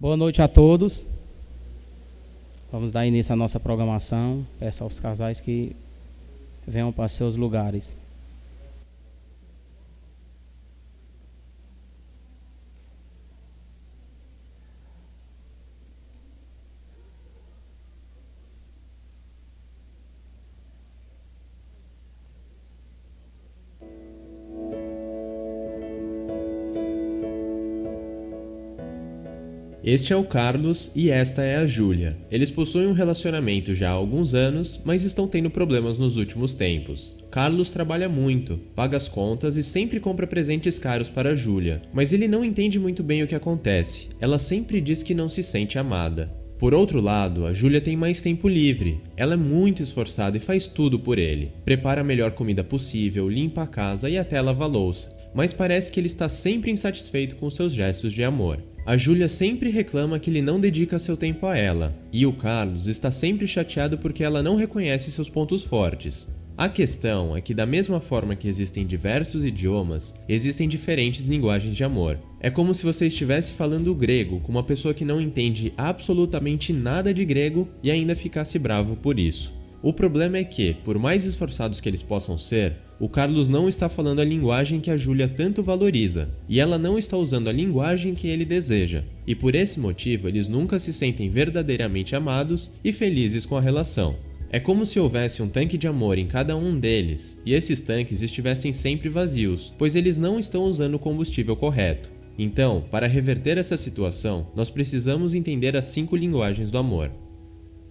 Boa noite a todos. Vamos dar início à nossa programação. Peço aos casais que venham para seus lugares. Este é o Carlos e esta é a Júlia. Eles possuem um relacionamento já há alguns anos, mas estão tendo problemas nos últimos tempos. Carlos trabalha muito, paga as contas e sempre compra presentes caros para a Júlia, mas ele não entende muito bem o que acontece. Ela sempre diz que não se sente amada. Por outro lado, a Júlia tem mais tempo livre. Ela é muito esforçada e faz tudo por ele. Prepara a melhor comida possível, limpa a casa e até lava a louça. Mas parece que ele está sempre insatisfeito com seus gestos de amor. A Júlia sempre reclama que ele não dedica seu tempo a ela, e o Carlos está sempre chateado porque ela não reconhece seus pontos fortes. A questão é que, da mesma forma que existem diversos idiomas, existem diferentes linguagens de amor. É como se você estivesse falando grego com uma pessoa que não entende absolutamente nada de grego e ainda ficasse bravo por isso. O problema é que, por mais esforçados que eles possam ser, o Carlos não está falando a linguagem que a Júlia tanto valoriza, e ela não está usando a linguagem que ele deseja, e por esse motivo eles nunca se sentem verdadeiramente amados e felizes com a relação. É como se houvesse um tanque de amor em cada um deles, e esses tanques estivessem sempre vazios, pois eles não estão usando o combustível correto. Então, para reverter essa situação, nós precisamos entender as 5 linguagens do amor.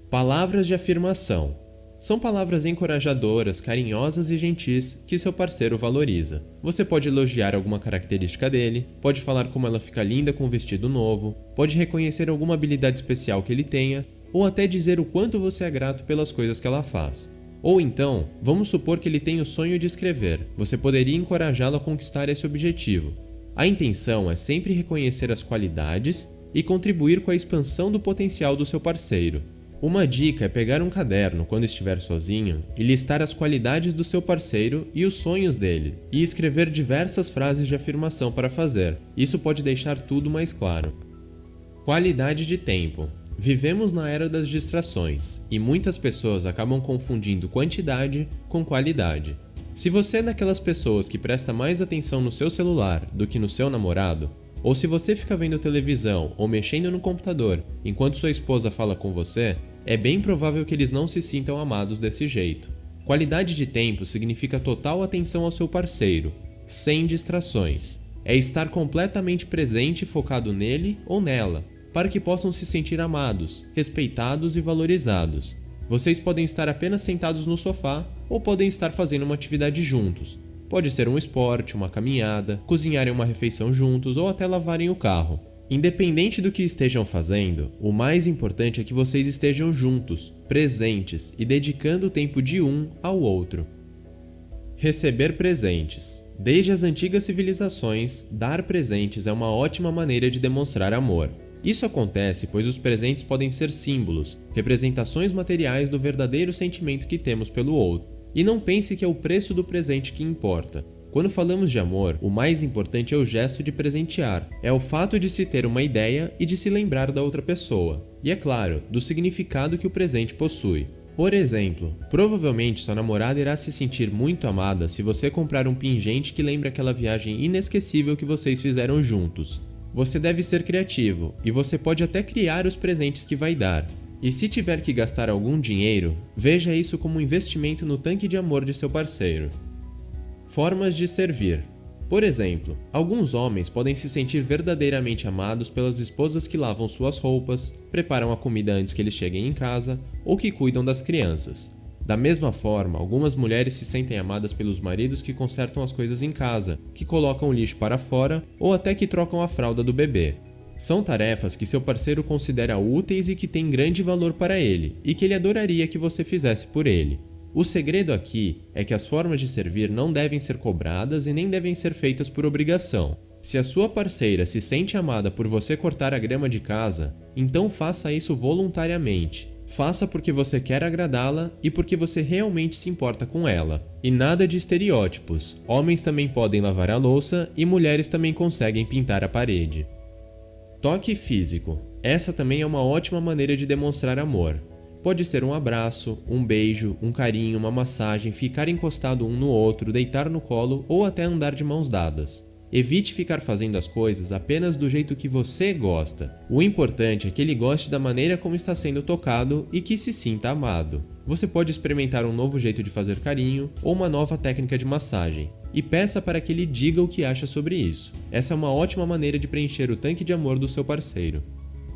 Palavras de afirmação. São palavras encorajadoras, carinhosas e gentis que seu parceiro valoriza. Você pode elogiar alguma característica dele, pode falar como ela fica linda com um vestido novo, pode reconhecer alguma habilidade especial que ele tenha, ou até dizer o quanto você é grato pelas coisas que ela faz. Ou então, vamos supor que ele tem o sonho de escrever. Você poderia encorajá-lo a conquistar esse objetivo. A intenção é sempre reconhecer as qualidades e contribuir com a expansão do potencial do seu parceiro. Uma dica é pegar um caderno quando estiver sozinho e listar as qualidades do seu parceiro e os sonhos dele, e escrever diversas frases de afirmação para fazer. Isso pode deixar tudo mais claro. Qualidade de tempo. Vivemos na era das distrações, e muitas pessoas acabam confundindo quantidade com qualidade. Se você é daquelas pessoas que presta mais atenção no seu celular do que no seu namorado, ou se você fica vendo televisão ou mexendo no computador enquanto sua esposa fala com você, é bem provável que eles não se sintam amados desse jeito. Qualidade de tempo significa total atenção ao seu parceiro, sem distrações. É estar completamente presente e focado nele ou nela, para que possam se sentir amados, respeitados e valorizados. Vocês podem estar apenas sentados no sofá ou podem estar fazendo uma atividade juntos. Pode ser um esporte, uma caminhada, cozinharem uma refeição juntos ou até lavarem o carro. Independente do que estejam fazendo, o mais importante é que vocês estejam juntos, presentes e dedicando o tempo de um ao outro. Receber presentes. Desde as antigas civilizações, dar presentes é uma ótima maneira de demonstrar amor. Isso acontece pois os presentes podem ser símbolos, representações materiais do verdadeiro sentimento que temos pelo outro. E não pense que é o preço do presente que importa. Quando falamos de amor, o mais importante é o gesto de presentear. É o fato de se ter uma ideia e de se lembrar da outra pessoa. E é claro, do significado que o presente possui. Por exemplo, provavelmente sua namorada irá se sentir muito amada se você comprar um pingente que lembre aquela viagem inesquecível que vocês fizeram juntos. Você deve ser criativo, e você pode até criar os presentes que vai dar. E se tiver que gastar algum dinheiro, veja isso como um investimento no tanque de amor de seu parceiro. Formas de servir. Por exemplo, alguns homens podem se sentir verdadeiramente amados pelas esposas que lavam suas roupas, preparam a comida antes que eles cheguem em casa ou que cuidam das crianças. Da mesma forma, algumas mulheres se sentem amadas pelos maridos que consertam as coisas em casa, que colocam o lixo para fora ou até que trocam a fralda do bebê. São tarefas que seu parceiro considera úteis e que têm grande valor para ele, e que ele adoraria que você fizesse por ele. O segredo aqui é que as formas de servir não devem ser cobradas e nem devem ser feitas por obrigação. Se a sua parceira se sente amada por você cortar a grama de casa, então faça isso voluntariamente. Faça porque você quer agradá-la e porque você realmente se importa com ela. E nada de estereótipos. Homens também podem lavar a louça e mulheres também conseguem pintar a parede. Toque físico. Essa também é uma ótima maneira de demonstrar amor. Pode ser um abraço, um beijo, um carinho, uma massagem, ficar encostado um no outro, deitar no colo ou até andar de mãos dadas. Evite ficar fazendo as coisas apenas do jeito que você gosta. O importante é que ele goste da maneira como está sendo tocado e que se sinta amado. Você pode experimentar um novo jeito de fazer carinho ou uma nova técnica de massagem. E peça para que ele diga o que acha sobre isso. Essa é uma ótima maneira de preencher o tanque de amor do seu parceiro.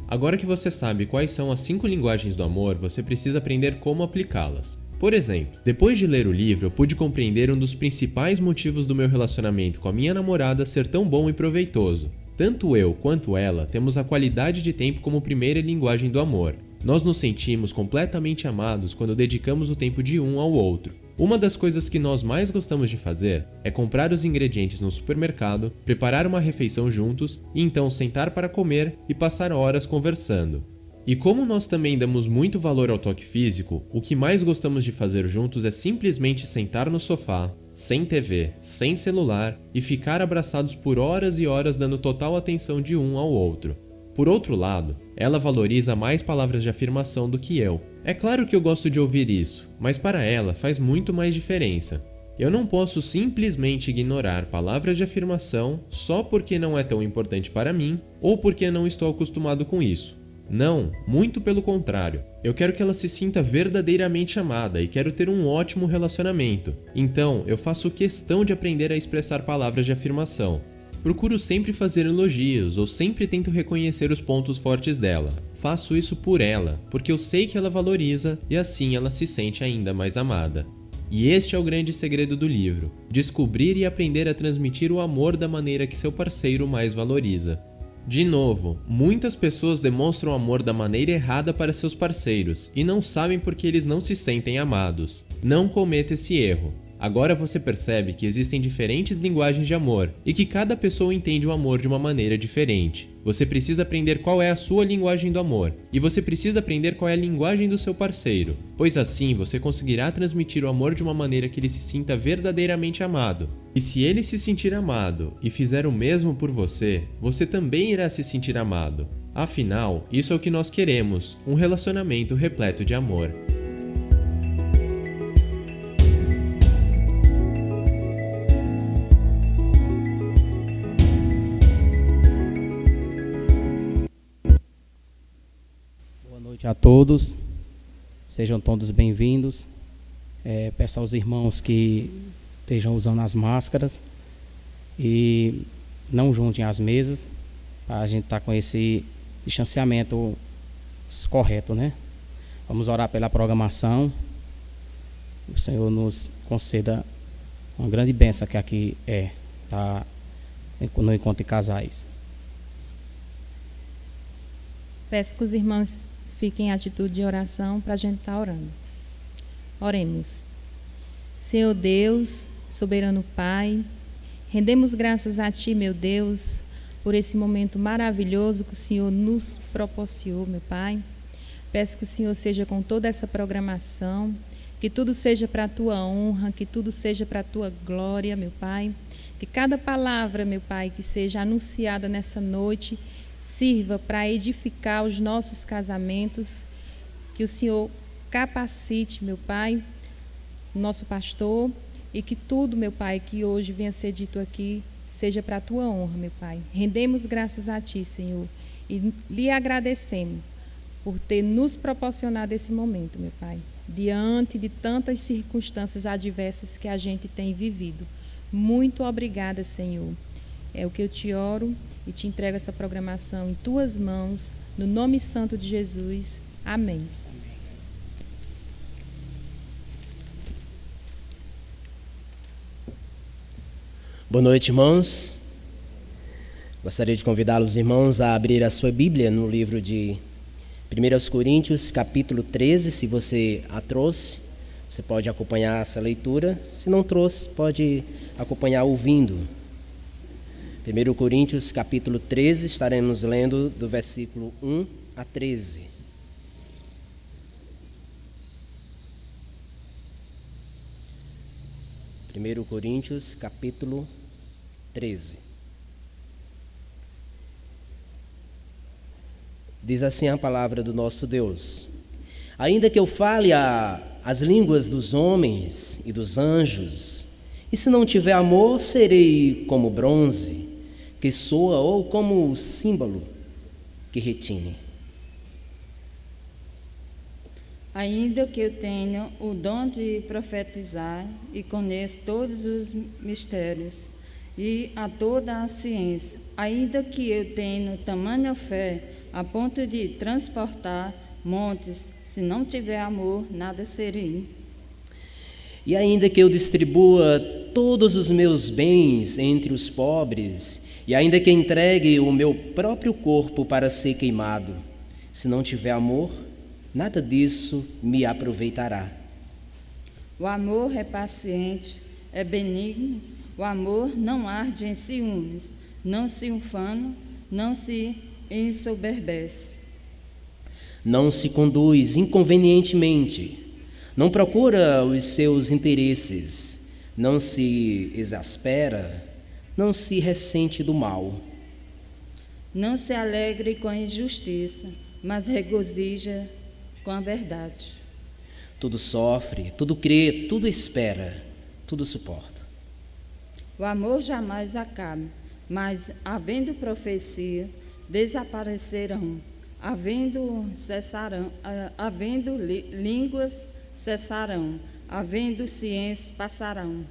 Agora que você sabe quais são as 5 linguagens do amor, você precisa aprender como aplicá-las. Por exemplo, depois de ler o livro, eu pude compreender um dos principais motivos do meu relacionamento com a minha namorada ser tão bom e proveitoso. Tanto eu quanto ela temos a qualidade de tempo como primeira linguagem do amor. Nós nos sentimos completamente amados quando dedicamos o tempo de um ao outro. Uma das coisas que nós mais gostamos de fazer é comprar os ingredientes no supermercado, preparar uma refeição juntos e então sentar para comer e passar horas conversando. E como nós também damos muito valor ao toque físico, o que mais gostamos de fazer juntos é simplesmente sentar no sofá, sem TV, sem celular e ficar abraçados por horas e horas dando total atenção de um ao outro. Por outro lado, ela valoriza mais palavras de afirmação do que eu. É claro que eu gosto de ouvir isso, mas para ela faz muito mais diferença. Eu não posso simplesmente ignorar palavras de afirmação só porque não é tão importante para mim ou porque não estou acostumado com isso. Não, muito pelo contrário. Eu quero que ela se sinta verdadeiramente amada e quero ter um ótimo relacionamento. Então, eu faço questão de aprender a expressar palavras de afirmação. Procuro sempre fazer elogios ou sempre tento reconhecer os pontos fortes dela. Faço isso por ela, porque eu sei que ela valoriza e assim ela se sente ainda mais amada. E este é o grande segredo do livro: descobrir e aprender a transmitir o amor da maneira que seu parceiro mais valoriza. De novo, muitas pessoas demonstram amor da maneira errada para seus parceiros e não sabem porque eles não se sentem amados. Não cometa esse erro. Agora você percebe que existem diferentes linguagens de amor e que cada pessoa entende o amor de uma maneira diferente. Você precisa aprender qual é a sua linguagem do amor e você precisa aprender qual é a linguagem do seu parceiro, pois assim você conseguirá transmitir o amor de uma maneira que ele se sinta verdadeiramente amado. E se ele se sentir amado e fizer o mesmo por você, você também irá se sentir amado. Afinal, isso é o que nós queremos, um relacionamento repleto de amor. Boa noite a todos, sejam todos bem-vindos. Peço aos irmãos que estejam usando as máscaras e não juntem as mesas, para a gente estar com esse distanciamento correto, né? Vamos orar pela programação. O Senhor nos conceda uma grande bênção que aqui tá no Encontro de Casais. Peço que os irmãos fiquem em atitude de oração para a gente estar orando. Oremos. Senhor Deus, soberano Pai, rendemos graças a Ti, meu Deus, por esse momento maravilhoso que o Senhor nos proporcionou, meu Pai. Peço que o Senhor seja com toda essa programação, que tudo seja para a Tua honra, que tudo seja para a Tua glória, meu Pai. Que cada palavra, meu Pai, que seja anunciada nessa noite, sirva para edificar os nossos casamentos, que o Senhor capacite, meu Pai, nosso pastor, e que tudo, meu Pai, que hoje venha ser dito aqui, seja para a Tua honra, meu Pai. Rendemos graças a Ti, Senhor, e lhe agradecemos por ter nos proporcionado esse momento, meu Pai, diante de tantas circunstâncias adversas que a gente tem vivido. Muito obrigada, Senhor. É o que eu te oro e te entrego essa programação em Tuas mãos, no nome santo de Jesus. Amém. Boa noite, irmãos. Gostaria de convidar os irmãos a abrir a sua Bíblia no livro de 1 Coríntios, capítulo 13. Se você a trouxe, você pode acompanhar essa leitura. Se não trouxe, pode acompanhar ouvindo. 1 Coríntios, capítulo 13, estaremos lendo do versículo 1 a 13. Primeiro Coríntios, capítulo 13. Diz assim a palavra do nosso Deus: ainda que eu fale as línguas dos homens e dos anjos, e se não tiver amor, serei como bronze que soa ou como o símbolo que retine. Ainda que eu tenha o dom de profetizar e conheça todos os mistérios e a toda a ciência, ainda que eu tenha tamanha fé a ponto de transportar montes, se não tiver amor, nada serei. E ainda que eu distribua todos os meus bens entre os pobres, e ainda que entregue o meu próprio corpo para ser queimado, se não tiver amor, nada disso me aproveitará. O amor é paciente, é benigno, o amor não arde em ciúmes, não se ufana, não se ensoberbece. Não se conduz inconvenientemente, não procura os seus interesses, não se exaspera, não se ressente do mal. Não se alegre com a injustiça, mas regozija com a verdade. Tudo sofre, tudo crê, tudo espera, tudo suporta. O amor jamais acaba, mas, havendo profecias, desaparecerão, havendo línguas cessarão, havendo ciências passarão.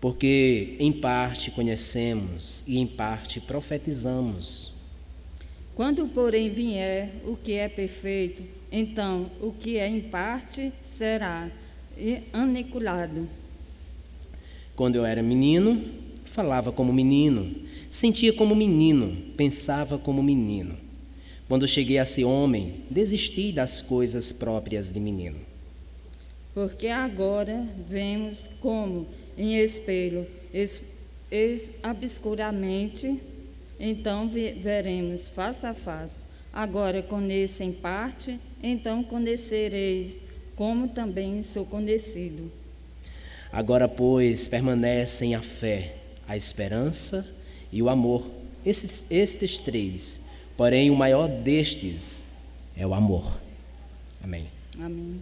Porque em parte conhecemos e em parte profetizamos. Quando, porém, vier o que é perfeito, então o que é em parte será aniquilado. Quando eu era menino, falava como menino, sentia como menino, pensava como menino. Quando cheguei a ser homem, desisti das coisas próprias de menino. Porque agora vemos como em espelho, obscuramente, então veremos face a face. Agora conheço em parte, então conhecereis, como também sou conhecido. Agora, pois, permanecem a fé, a esperança e o amor, estes três. Porém, o maior destes é o amor. Amém. Amém.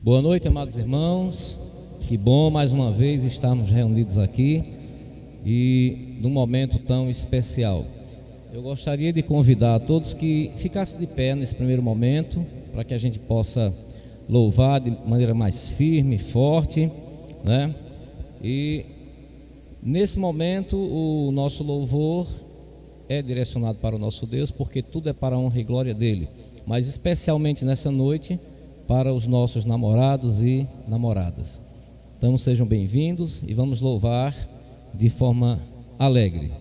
Boa noite, amados irmãos. Que bom mais uma vez estarmos reunidos aqui e num momento tão especial. Eu gostaria de convidar a todos que ficassem de pé nesse primeiro momento, para que a gente possa louvar de maneira mais firme, forte, né? E nesse momento o nosso louvor é direcionado para o nosso Deus, porque tudo é para a honra e glória dele, mas especialmente nessa noite para os nossos namorados e namoradas. Então sejam bem-vindos e vamos louvar de forma alegre.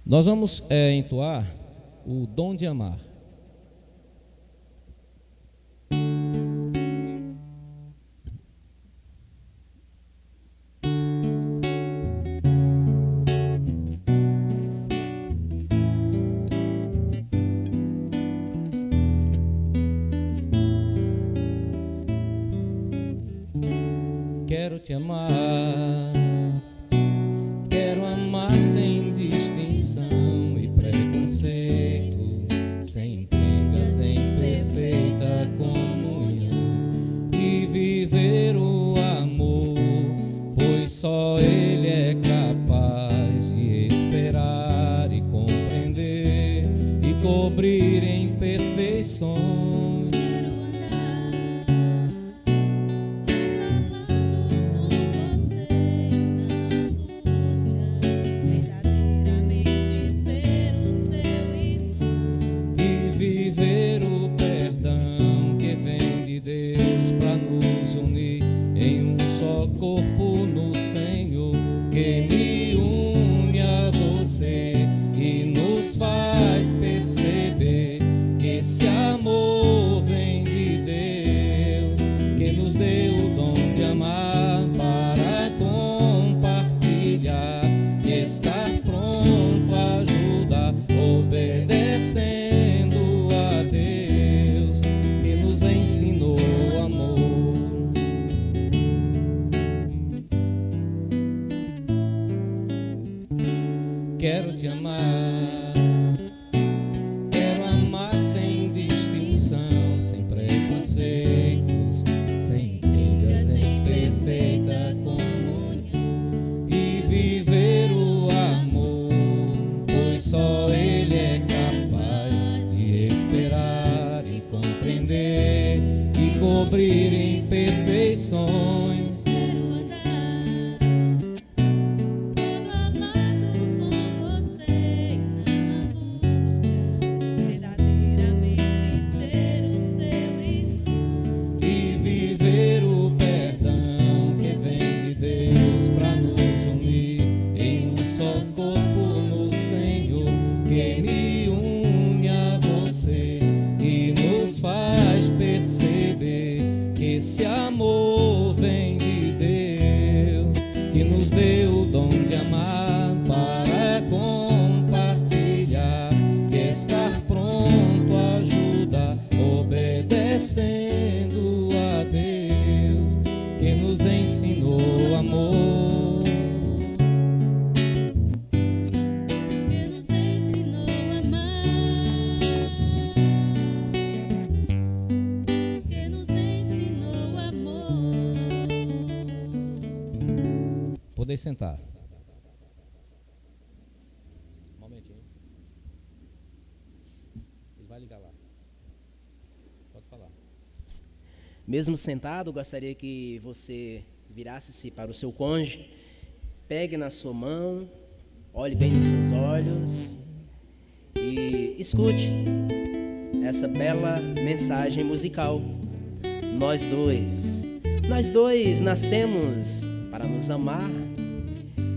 Nós vamos entoar o Dom de Amar. Quero te amar, quero amar sem distinção e preconceito, sem intrigas, em perfeita comunhão, e viver o só Ele é capaz de esperar e compreender e cobrir em perfeições. Quero te amar, quero amar sem distinção, sem preconceitos, sem brigas, em perfeita comunhão e viver o amor, pois só Ele é capaz de esperar e compreender e cobrir em perfeições. Esse amor vem de Deus, que nos deu o dom de amar para compartilhar e estar pronto a ajudar, obedecendo a Deus, que nos ensinou o amor. Poder sentar. Um momentinho. Ele vai ligar lá. Pode falar. Mesmo sentado, gostaria que você virasse-se para o seu cônjuge, pegue na sua mão, olhe bem nos seus olhos e escute essa bela mensagem musical. Nós dois nascemos para nos amar,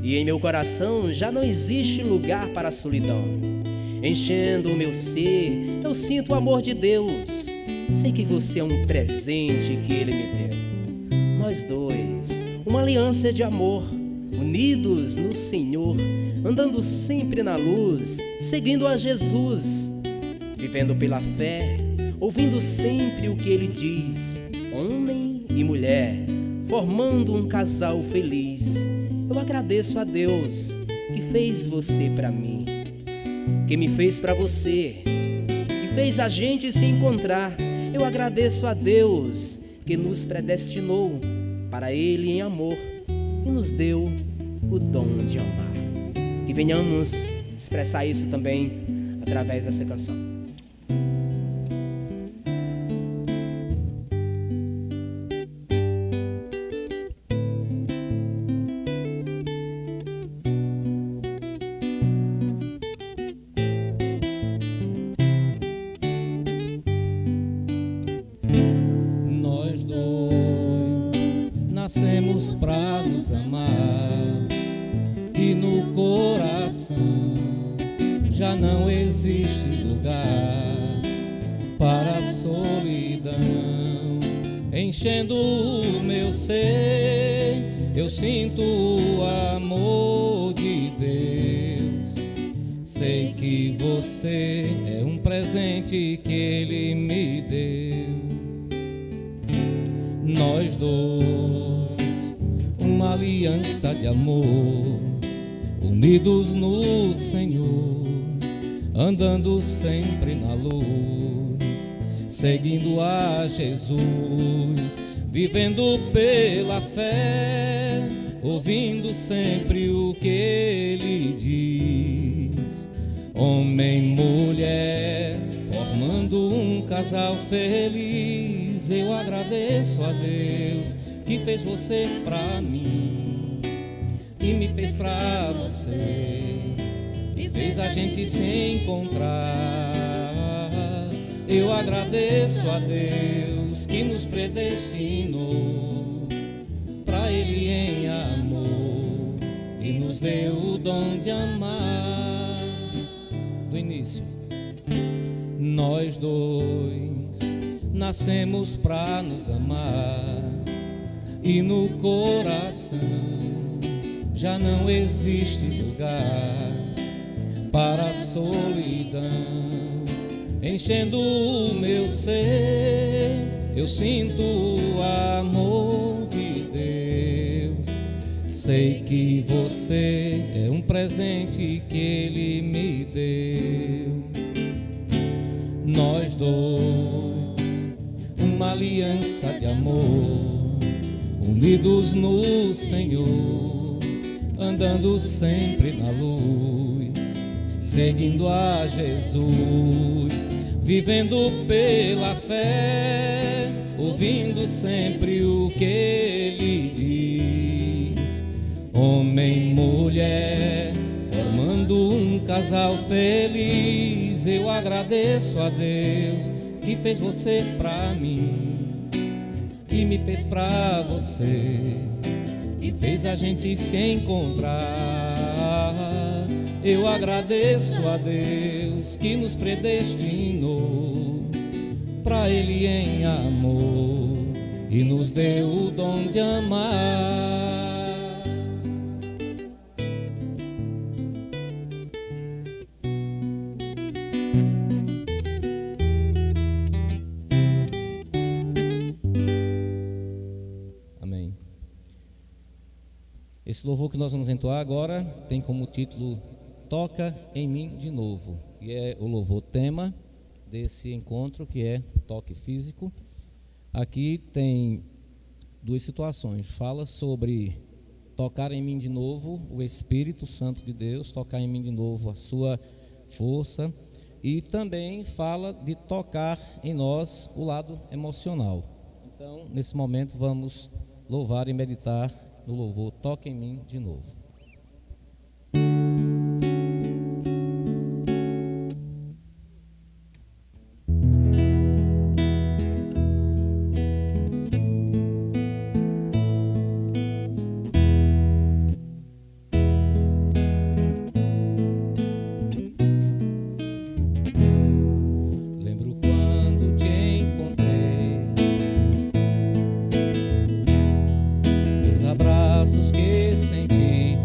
e em meu coração já não existe lugar para a solidão. Enchendo o meu ser, eu sinto o amor de Deus. Sei que você é um presente que Ele me deu. Nós dois, uma aliança de amor, unidos no Senhor, andando sempre na luz, seguindo a Jesus, vivendo pela fé, ouvindo sempre o que Ele diz. Homem e mulher, formando um casal feliz. Eu agradeço a Deus que fez você pra mim, que me fez pra você, que fez a gente se encontrar. Eu agradeço a Deus que nos predestinou para Ele em amor e nos deu o dom de amar. Que venhamos expressar isso também através dessa canção. Nascemos pra nos amar e no coração já não existe lugar para a solidão. Enchendo o meu ser, eu sinto o amor de Deus. Sei que você é um presente que Ele me deu. Nós dois, uma aliança de amor, unidos no Senhor, andando sempre na luz, seguindo a Jesus, vivendo pela fé, ouvindo sempre o que ele diz. Homem, mulher, formando um casal feliz. Eu agradeço a Deus que fez você pra mim e me fez pra você, e fez a gente se encontrar. Eu agradeço a Deus que nos predestinou pra Ele em amor e nos deu o dom de amar. Do início, nós dois nascemos pra nos amar, e no coração já não existe lugar para a solidão. Enchendo o meu ser, eu sinto o amor de Deus. Sei que você é um presente que Ele me deu. Nós dois, uma aliança de amor, unidos no Senhor, andando sempre na luz, seguindo a Jesus, vivendo pela fé, ouvindo sempre o que Ele diz. Homem, mulher, formando um casal feliz. Eu agradeço a Deus que fez você pra mim e me fez pra você, e fez a gente se encontrar. Eu agradeço a Deus que nos predestinou pra Ele em amor e nos deu o dom de amar. Amém. Esse louvor que nós vamos entoar agora tem como título Toca em Mim de Novo, e é o louvor tema desse encontro, que é toque físico. Aqui tem duas situações. Fala sobre tocar em mim de novo o Espírito Santo de Deus, tocar em mim de novo a sua força, e também fala de tocar em nós o lado emocional. Então, nesse momento, vamos louvar e meditar no louvor Toca em Mim de Novo. Abraços que senti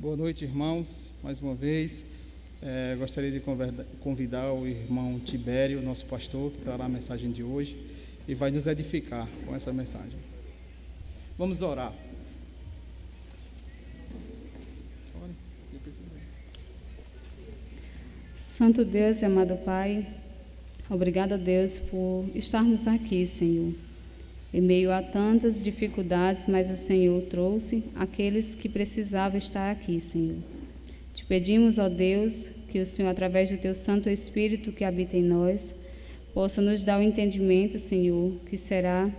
Boa noite, irmãos, mais uma vez. Gostaria de convidar o irmão Tibério, nosso pastor, que trará a mensagem de hoje e vai nos edificar com essa mensagem. Vamos orar. Santo Deus e amado Pai, obrigado a Deus por estarmos aqui, Senhor. Em meio a tantas dificuldades, mas o Senhor trouxe aqueles que precisavam estar aqui, Senhor. Te pedimos, ó Deus, que o Senhor, através do Teu Santo Espírito que habita em nós, possa nos dar o entendimento, Senhor, que será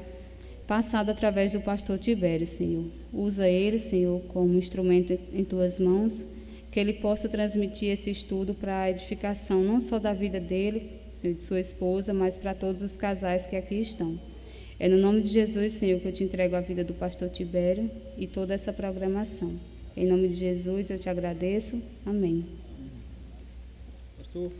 passado através do pastor Tibério, Senhor. Usa ele, Senhor, como instrumento em Tuas mãos, que ele possa transmitir esse estudo para a edificação não só da vida dele, Senhor, de sua esposa, mas para todos os casais que aqui estão. É no nome de Jesus, Senhor, que eu te entrego a vida do pastor Tibério e toda essa programação. Em nome de Jesus eu te agradeço. Amém. Pastor.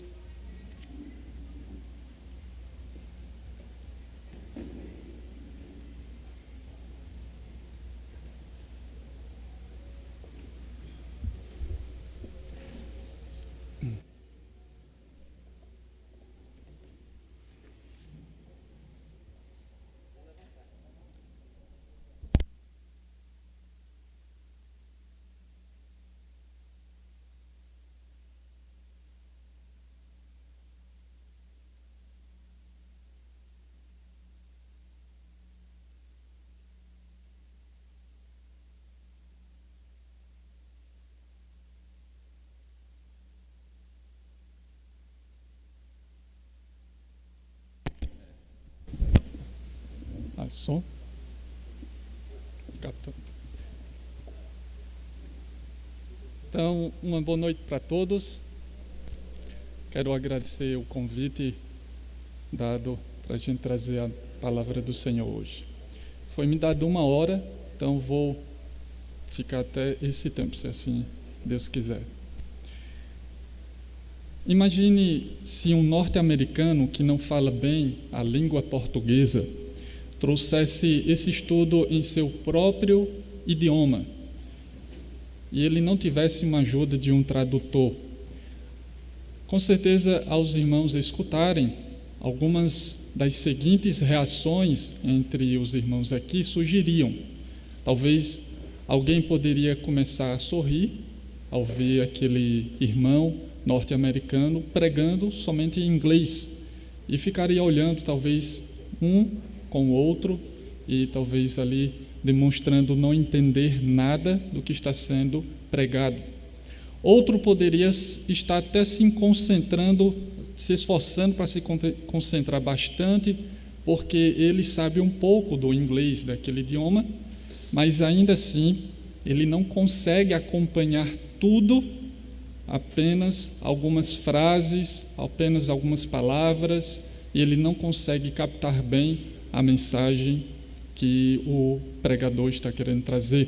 Som. Então, uma boa noite para todos. Quero agradecer o convite dado para a gente trazer a palavra do Senhor hoje. Foi-me dado 1 hora, então vou ficar até esse tempo, se assim Deus quiser. Imagine se um norte-americano que não fala bem a língua portuguesa trouxesse esse estudo em seu próprio idioma e ele não tivesse uma ajuda de um tradutor. Com certeza, aos irmãos escutarem, algumas das seguintes reações entre os irmãos aqui surgiriam. Talvez alguém poderia começar a sorrir ao ver aquele irmão norte-americano pregando somente em inglês e ficaria olhando talvez um com o outro e talvez ali demonstrando não entender nada do que está sendo pregado. Outro poderia estar até se concentrando, se esforçando para se concentrar bastante, porque ele sabe um pouco do inglês daquele idioma, mas ainda assim ele não consegue acompanhar tudo, apenas algumas frases, apenas algumas palavras, e ele não consegue captar bem a mensagem que o pregador está querendo trazer.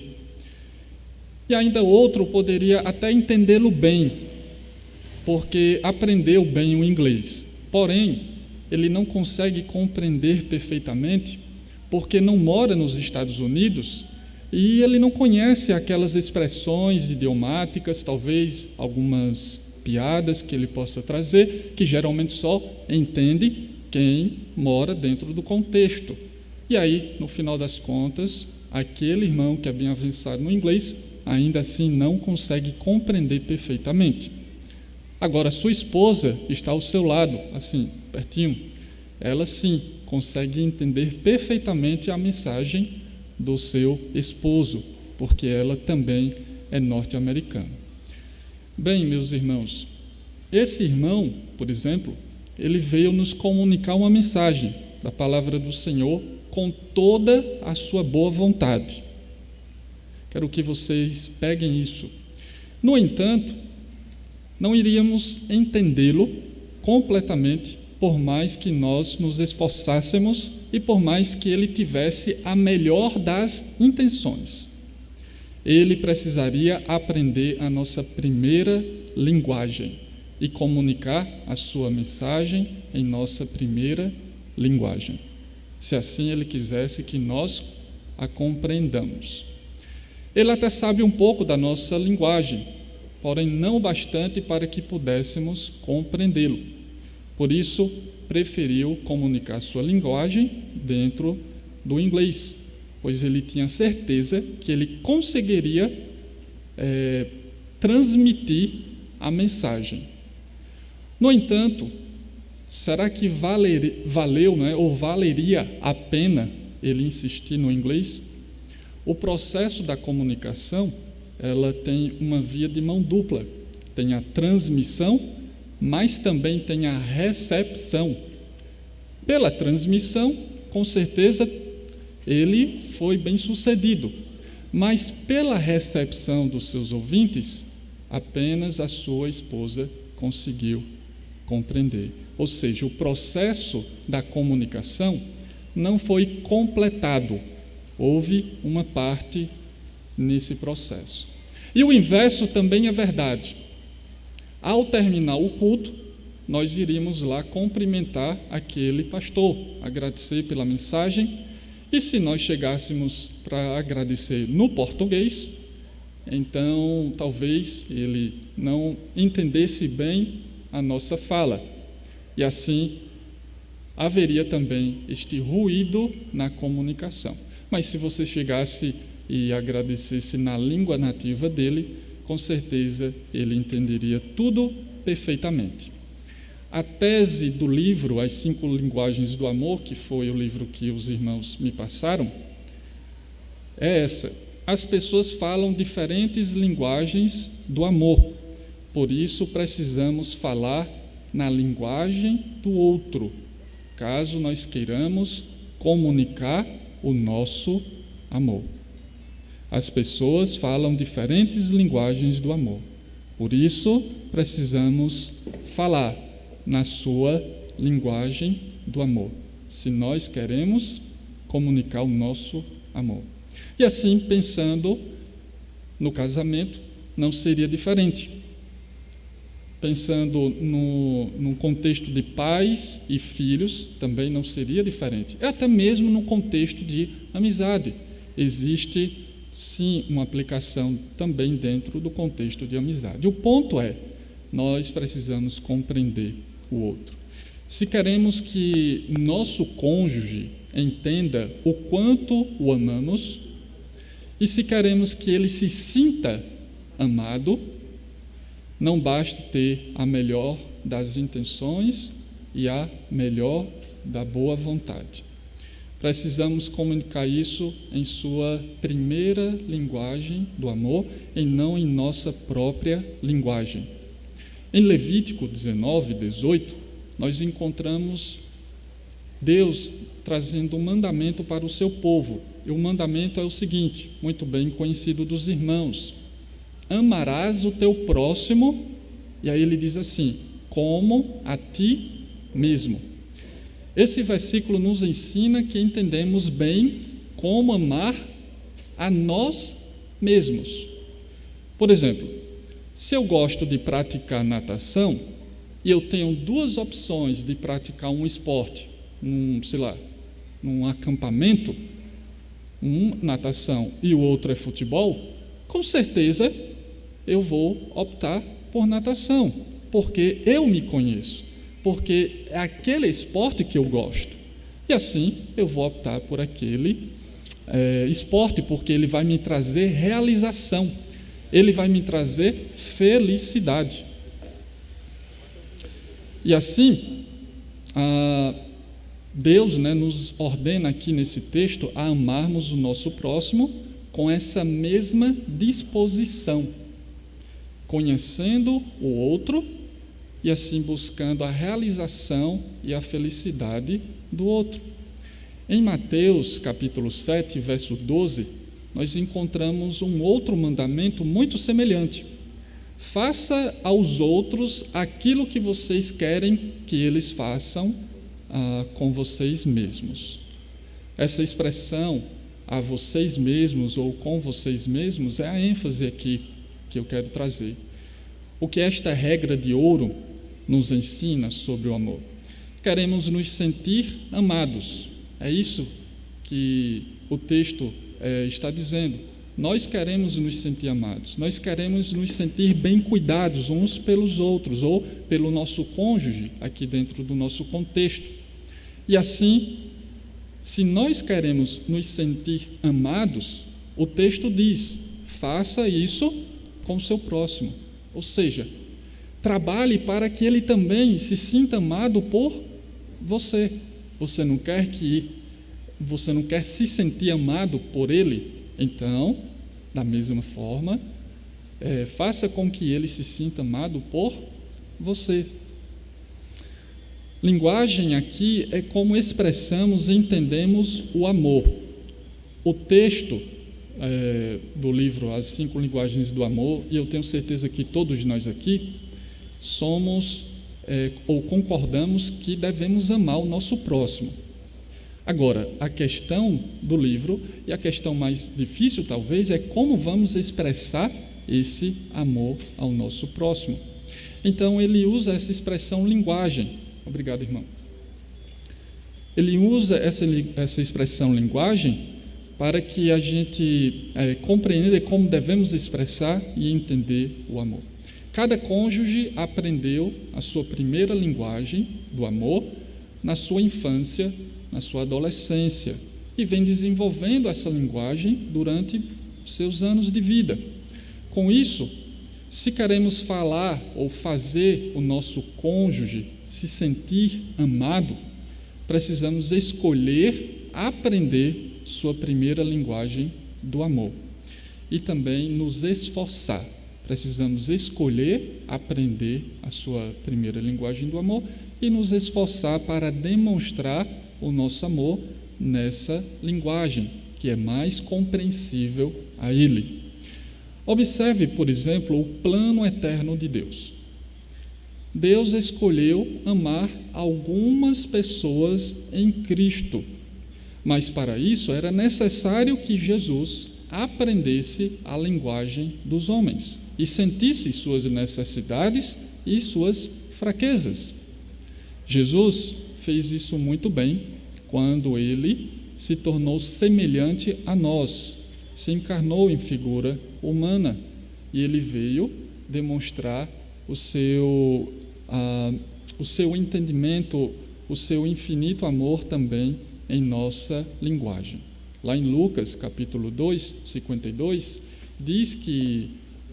E ainda outro poderia até entendê-lo bem, porque aprendeu bem o inglês. Porém, ele não consegue compreender perfeitamente, porque não mora nos Estados Unidos e ele não conhece aquelas expressões idiomáticas, talvez algumas piadas que ele possa trazer, que geralmente só entende quem mora dentro do contexto. E aí, no final das contas, aquele irmão que é bem avançado no inglês, ainda assim não consegue compreender perfeitamente. Agora, sua esposa está ao seu lado, assim, pertinho. Ela sim consegue entender perfeitamente a mensagem do seu esposo, porque ela também é norte-americana. Bem, meus irmãos, esse irmão, por exemplo, ele veio nos comunicar uma mensagem da palavra do Senhor com toda a sua boa vontade. Quero que vocês peguem isso. No entanto, não iríamos entendê-lo completamente, por mais que nós nos esforçássemos e por mais que ele tivesse a melhor das intenções. Ele precisaria aprender a nossa primeira linguagem e comunicar a sua mensagem em nossa primeira linguagem, se assim ele quisesse que nós a compreendamos. Ele até sabe um pouco da nossa linguagem, porém não o bastante para que pudéssemos compreendê-lo. Por isso, preferiu comunicar sua linguagem dentro do inglês, pois ele tinha certeza que ele conseguiria transmitir a mensagem. No entanto, será que valeu, né, ou valeria a pena ele insistir no inglês? O processo da comunicação, ela tem uma via de mão dupla. Tem a transmissão, mas também tem a recepção. Pela transmissão, com certeza, ele foi bem sucedido, mas pela recepção dos seus ouvintes, apenas a sua esposa conseguiu compreender. Ou seja, o processo da comunicação não foi completado, houve uma parte nesse processo. E o inverso também é verdade. Ao terminar o culto, nós iríamos lá cumprimentar aquele pastor, agradecer pela mensagem, e se nós chegássemos para agradecer no português, então talvez ele não entendesse bem a nossa fala, e assim haveria também este ruído na comunicação. Mas se você chegasse e agradecesse na língua nativa dele, com certeza ele entenderia tudo perfeitamente. A tese do livro As 5 Linguagens do Amor, que foi o livro que os irmãos me passaram, é essa. As pessoas falam diferentes linguagens do amor, por isso precisamos falar na linguagem do outro, caso nós queiramos comunicar o nosso amor. As pessoas falam diferentes linguagens do amor, por isso precisamos falar na sua linguagem do amor, se nós queremos comunicar o nosso amor. E assim, pensando no casamento, não seria diferente. Pensando no contexto de pais e filhos, também não seria diferente. E até mesmo no contexto de amizade. Existe, sim, uma aplicação também dentro do contexto de amizade. O ponto é, nós precisamos compreender o outro. Se queremos que nosso cônjuge entenda o quanto o amamos, e se queremos que ele se sinta amado, não basta ter a melhor das intenções e a melhor da boa vontade. Precisamos comunicar isso em sua primeira linguagem do amor e não em nossa própria linguagem. Em Levítico 19, 18, nós encontramos Deus trazendo um mandamento para o seu povo. E o mandamento é o seguinte, muito bem conhecido dos irmãos: amarás o teu próximo, e aí ele diz assim, como a ti mesmo. Esse versículo nos ensina que entendemos bem como amar a nós mesmos. Por exemplo, se eu gosto de praticar natação e eu tenho 2 opções de praticar um esporte, num acampamento, natação e o outro é futebol, com certeza eu vou optar por natação, porque eu me conheço, porque é aquele esporte que eu gosto. E assim eu vou optar por aquele esporte, porque ele vai me trazer realização, ele vai me trazer felicidade. E assim, Deus, nos ordena aqui nesse texto a amarmos o nosso próximo com essa mesma disposição, conhecendo o outro e assim buscando a realização e a felicidade do outro. Em Mateus capítulo 7, verso 12, nós encontramos um outro mandamento muito semelhante. Faça aos outros aquilo que vocês querem que eles façam com vocês mesmos. Essa expressão, a vocês mesmos ou com vocês mesmos, é a ênfase aqui que eu quero trazer. O que esta regra de ouro nos ensina sobre o amor? Queremos nos sentir amados. É isso que o texto está dizendo. nós queremos nos sentir amados, nós queremos nos sentir bem cuidados uns pelos outros, ou pelo nosso cônjuge, aqui dentro do nosso contexto. E assim, se nós queremos nos sentir amados, o texto diz: faça isso com o seu próximo. Ou seja, trabalhe para que ele também se sinta amado por você. Você não quer se sentir amado por ele? Então, da mesma forma, faça com que ele se sinta amado por você. Linguagem aqui é como expressamos e entendemos o amor. O texto do livro As 5 Linguagens do Amor, e eu tenho certeza que todos nós aqui somos ou concordamos que devemos amar o nosso próximo. Agora, a questão do livro, e a questão mais difícil talvez, é como vamos expressar esse amor ao nosso próximo. Então, ele usa essa expressão linguagem. Obrigado, irmão. Ele usa essa expressão linguagem para que a gente compreenda como devemos expressar e entender o amor. Cada cônjuge aprendeu a sua primeira linguagem do amor na sua infância, na sua adolescência, e vem desenvolvendo essa linguagem durante seus anos de vida. Com isso, se queremos falar ou fazer o nosso cônjuge se sentir amado, precisamos escolher aprender sua primeira linguagem do amor e também nos esforçar. Precisamos escolher aprender a sua primeira linguagem do amor e nos esforçar para demonstrar o nosso amor nessa linguagem, que é mais compreensível a Ele. Observe, por exemplo, o plano eterno de Deus. Deus escolheu amar algumas pessoas em Cristo, mas para isso era necessário que Jesus aprendesse a linguagem dos homens e sentisse suas necessidades e suas fraquezas. Jesus fez isso muito bem quando ele se tornou semelhante a nós, se encarnou em figura humana e ele veio demonstrar o seu entendimento, o seu infinito amor também em nossa linguagem. Lá em Lucas, capítulo 2, 52, diz que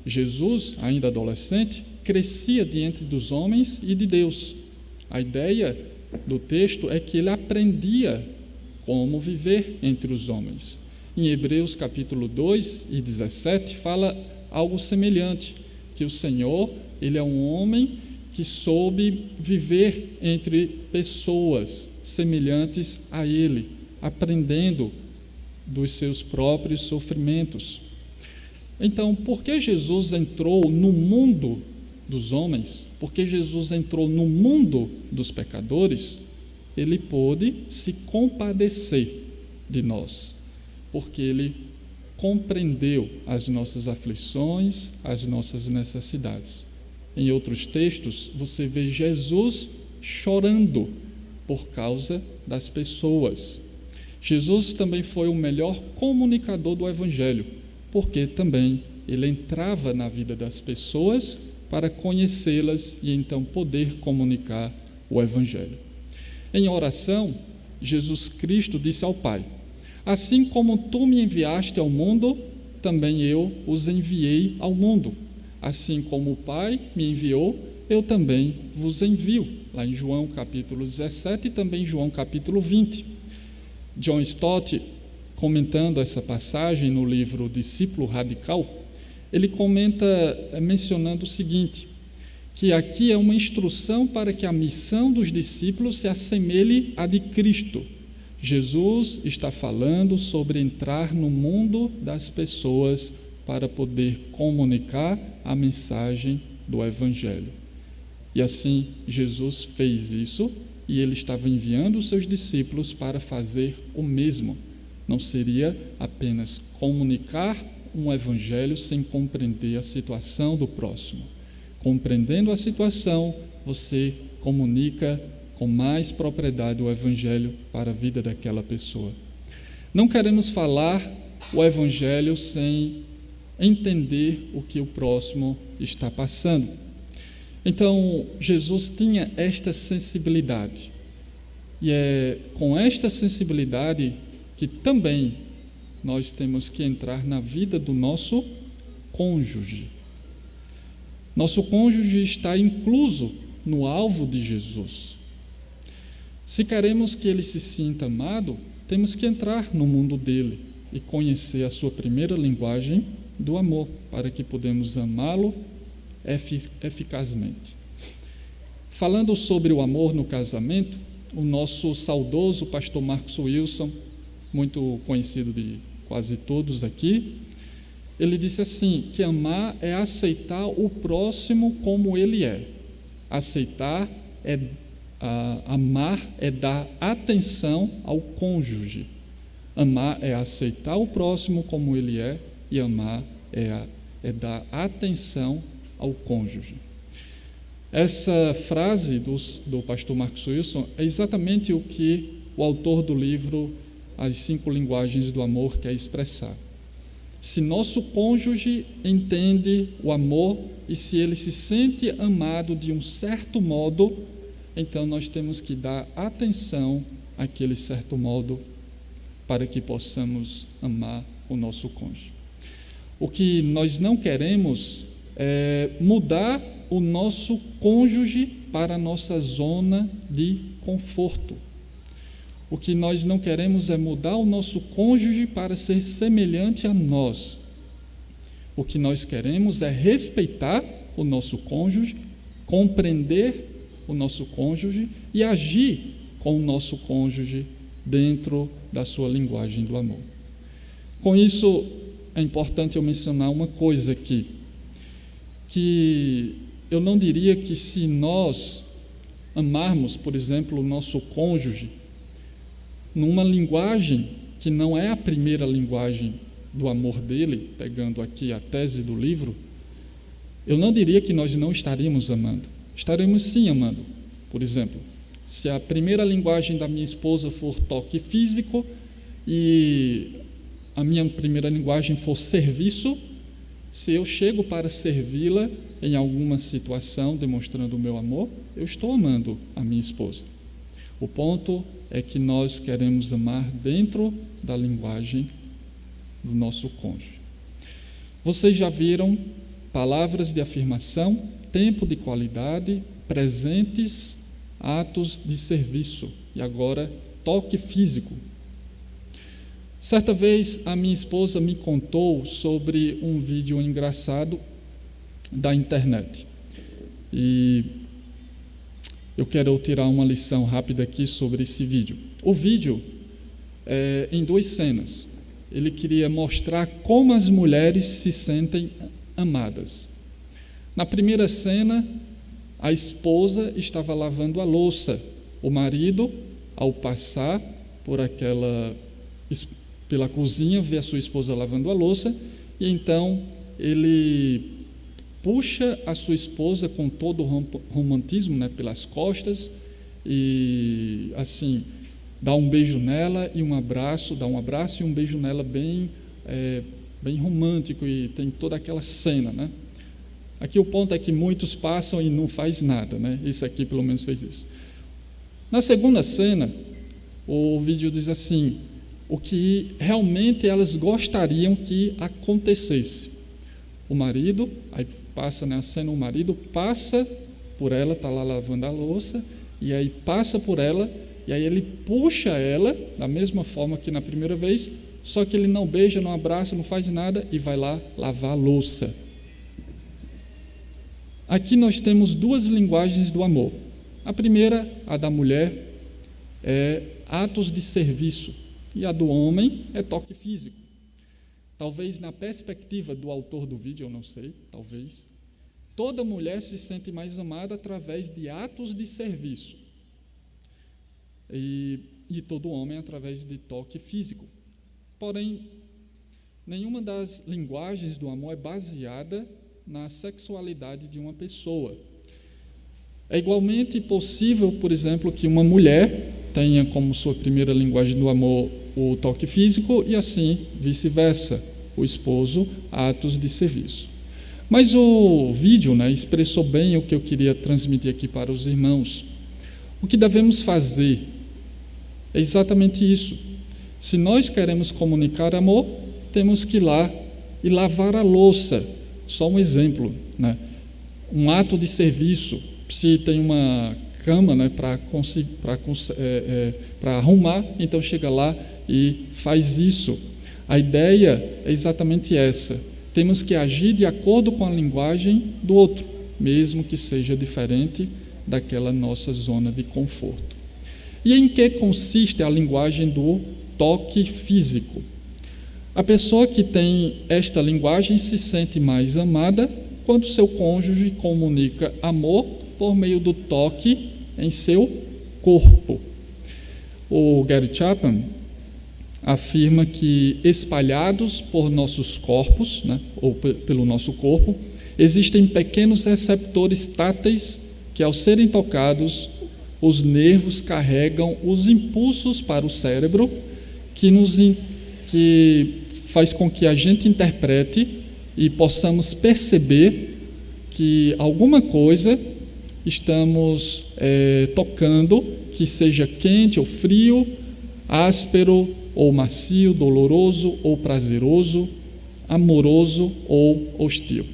Jesus, ainda adolescente, crescia diante dos homens e de Deus. A ideia do texto é que ele aprendia como viver entre os homens. Em Hebreus, capítulo 2 e 17, fala algo semelhante, que o Senhor, ele é um homem que soube viver entre pessoas semelhantes a ele, aprendendo dos seus próprios sofrimentos. Então, por que Jesus entrou no mundo dos homens? Porque Jesus entrou no mundo dos pecadores, ele pôde se compadecer de nós, porque ele compreendeu as nossas aflições, as nossas necessidades. Em outros textos, você vê Jesus chorando por causa das pessoas. Jesus também foi o melhor comunicador do Evangelho, porque também ele entrava na vida das pessoas para conhecê-las e então poder comunicar o Evangelho. Em oração, Jesus Cristo disse ao Pai: assim como tu me enviaste ao mundo, também eu os enviei ao mundo. Assim como o Pai me enviou, eu também vos envio. Lá em João capítulo 17 e também João capítulo 20. John Stott, comentando essa passagem no livro Discípulo Radical, ele comenta mencionando o seguinte, que aqui é uma instrução para que a missão dos discípulos se assemelhe à de Cristo. Jesus está falando sobre entrar no mundo das pessoas para poder comunicar a mensagem do Evangelho. E assim, Jesus fez isso e ele estava enviando os seus discípulos para fazer o mesmo. Não seria apenas comunicar um Evangelho sem compreender a situação do próximo. Compreendendo a situação, você comunica com mais propriedade o Evangelho para a vida daquela pessoa. Não queremos falar o Evangelho sem entender o que o próximo está passando. Então, Jesus tinha esta sensibilidade. E é com esta sensibilidade que também nós temos que entrar na vida do nosso cônjuge. Nosso cônjuge está incluso no alvo de Jesus. Se queremos que ele se sinta amado, temos que entrar no mundo dele e conhecer a sua primeira linguagem do amor, para que podemos amá-lo eficazmente. Falando sobre o amor no casamento, o nosso saudoso pastor Marcos Wilson, muito conhecido de quase todos aqui, ele disse assim, que amar é aceitar o próximo como ele é. Amar é dar atenção ao cônjuge. Amar é aceitar o próximo como ele é, e amar é dar atenção ao cônjuge. Essa frase do pastor Marcos Wilson é exatamente o que o autor do livro As 5 Linguagens do Amor quer expressar. Se nosso cônjuge entende o amor e se ele se sente amado de um certo modo, então nós temos que dar atenção àquele certo modo para que possamos amar o nosso cônjuge. O que nós não queremos é mudar o nosso cônjuge para a nossa zona de conforto. O que nós não queremos é mudar o nosso cônjuge para ser semelhante a nós. O que nós queremos é respeitar o nosso cônjuge, compreender o nosso cônjuge e agir com o nosso cônjuge dentro da sua linguagem do amor. Com isso, é importante eu mencionar uma coisa aqui, que eu não diria que se nós amarmos, por exemplo, o nosso cônjuge numa linguagem que não é a primeira linguagem do amor dele, pegando aqui a tese do livro, eu não diria que nós não estaríamos amando. Estaremos sim amando. Por exemplo, se a primeira linguagem da minha esposa for toque físico e a minha primeira linguagem for serviço, se eu chego para servi-la em alguma situação, demonstrando o meu amor, eu estou amando a minha esposa. O ponto é que nós queremos amar dentro da linguagem do nosso cônjuge. Vocês já viram palavras de afirmação, tempo de qualidade, presentes, atos de serviço e agora toque físico. Certa vez a minha esposa me contou sobre um vídeo engraçado da internet e eu quero tirar uma lição rápida aqui sobre esse vídeo. O vídeo é em 2 cenas. Ele queria mostrar como as mulheres se sentem amadas. Na primeira cena, a esposa estava lavando a louça. O marido, ao passar pela cozinha, vê a sua esposa lavando a louça e então ele puxa a sua esposa com todo o romantismo, né, pelas costas e assim dá um beijo nela e dá um abraço e um beijo nela bem romântico e tem toda aquela cena, né? Aqui o ponto é que muitos passam e não faz nada, né? Esse aqui pelo menos fez isso. Na segunda cena, o vídeo diz assim, o que realmente elas gostariam que acontecesse. O marido, aí passa na cena, o marido passa por ela, está lá lavando a louça, e aí passa por ela, e aí ele puxa ela, da mesma forma que na primeira vez, só que ele não beija, não abraça, não faz nada, e vai lá lavar a louça. Aqui nós temos 2 linguagens do amor. A primeira, a da mulher, é atos de serviço, e a do homem é toque físico. Talvez na perspectiva do autor do vídeo, eu não sei, talvez, toda mulher se sente mais amada através de atos de serviço e todo homem através de toque físico. Porém, nenhuma das linguagens do amor é baseada na sexualidade de uma pessoa. É igualmente possível, por exemplo, que uma mulher tenha como sua primeira linguagem do amor o toque físico e assim vice-versa, o esposo, atos de serviço. Mas o vídeo, expressou bem o que eu queria transmitir aqui para os irmãos. O que devemos fazer é exatamente isso. Se nós queremos comunicar amor, temos que ir lá e lavar a louça. Só um exemplo, um ato de serviço. Se tem uma cama para arrumar, então chega lá e faz isso. A ideia é exatamente essa. Temos que agir de acordo com a linguagem do outro, mesmo que seja diferente daquela nossa zona de conforto. E em que consiste a linguagem do toque físico? A pessoa que tem esta linguagem se sente mais amada quando seu cônjuge comunica amor por meio do toque em seu corpo. O Gary Chapman afirma que espalhados por nossos corpos, ou pelo nosso corpo, existem pequenos receptores táteis que, ao serem tocados, os nervos carregam os impulsos para o cérebro que faz com que a gente interprete e possamos perceber que alguma coisa estamos tocando, que seja quente ou frio, áspero ou macio, doloroso ou prazeroso, amoroso ou hostil.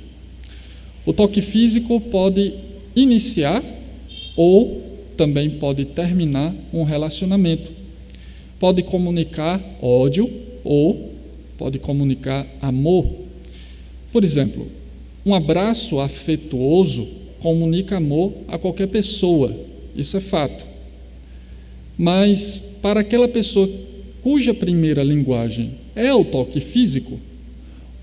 O toque físico pode iniciar ou também pode terminar um relacionamento. Pode comunicar ódio ou pode comunicar amor. Por exemplo, um abraço afetuoso comunica amor a qualquer pessoa, isso é fato. Mas para aquela pessoa cuja primeira linguagem é o toque físico,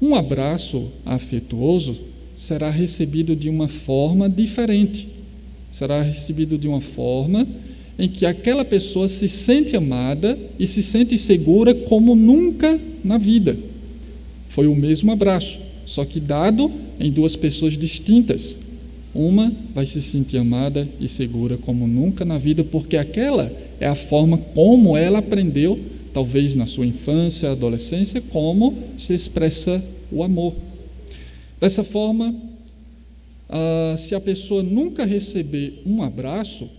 um abraço afetuoso será recebido de uma forma diferente. Será recebido de uma forma em que aquela pessoa se sente amada e se sente segura como nunca na vida. Foi o mesmo abraço, só que dado em duas pessoas distintas. Uma vai se sentir amada e segura como nunca na vida, porque aquela é a forma como ela aprendeu, talvez na sua infância, adolescência, como se expressa o amor. Dessa forma, se a pessoa nunca receber um abraço,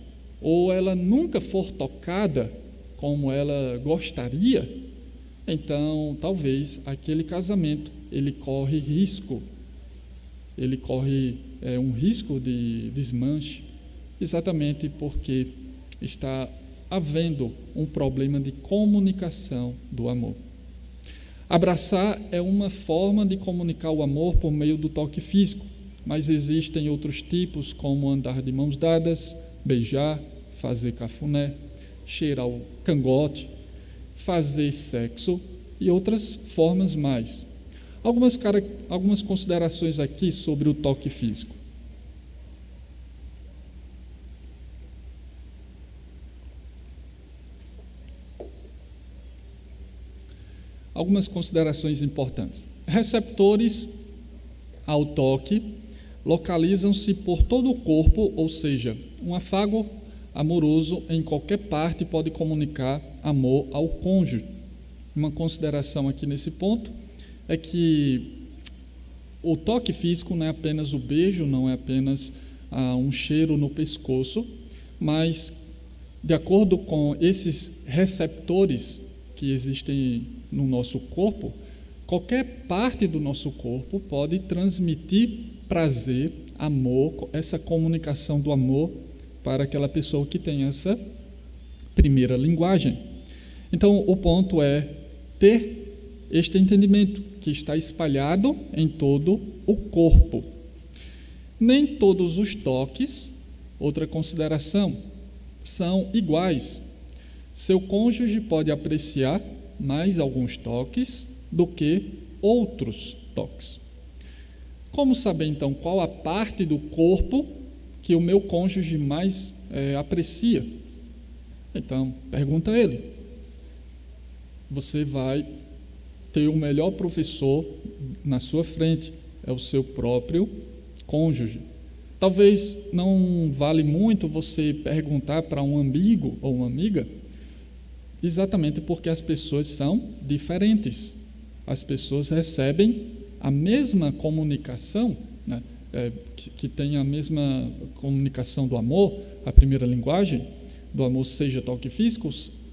ou ela nunca for tocada como ela gostaria, então talvez aquele casamento ele corre um risco de desmanche, exatamente porque está havendo um problema de comunicação do amor. Abraçar é uma forma de comunicar o amor por meio do toque físico, mas existem outros tipos, como andar de mãos dadas, beijar, fazer cafuné, cheirar o cangote, fazer sexo e outras formas mais. Algumas considerações aqui sobre o toque físico. Algumas considerações importantes. Receptores ao toque localizam-se por todo o corpo, ou seja, um afago amoroso em qualquer parte pode comunicar amor ao cônjuge. Uma consideração aqui nesse ponto é que o toque físico não é apenas o beijo, não é apenas um cheiro no pescoço, mas de acordo com esses receptores que existem no nosso corpo, qualquer parte do nosso corpo pode transmitir prazer, amor, essa comunicação do amor para aquela pessoa que tem essa primeira linguagem. Então, o ponto é ter este entendimento que está espalhado em todo o corpo. Nem todos os toques, outra consideração, são iguais. Seu cônjuge pode apreciar mais alguns toques do que outros toques. Como saber, então, qual a parte do corpo que o meu cônjuge mais aprecia? Então, pergunta a ele. Você vai ter o melhor professor na sua frente, é o seu próprio cônjuge. Talvez não vale muito você perguntar para um amigo ou uma amiga, exatamente porque as pessoas são diferentes. As pessoas recebem a mesma comunicação, né, que tem a mesma comunicação do amor, a primeira linguagem do amor seja toque físico,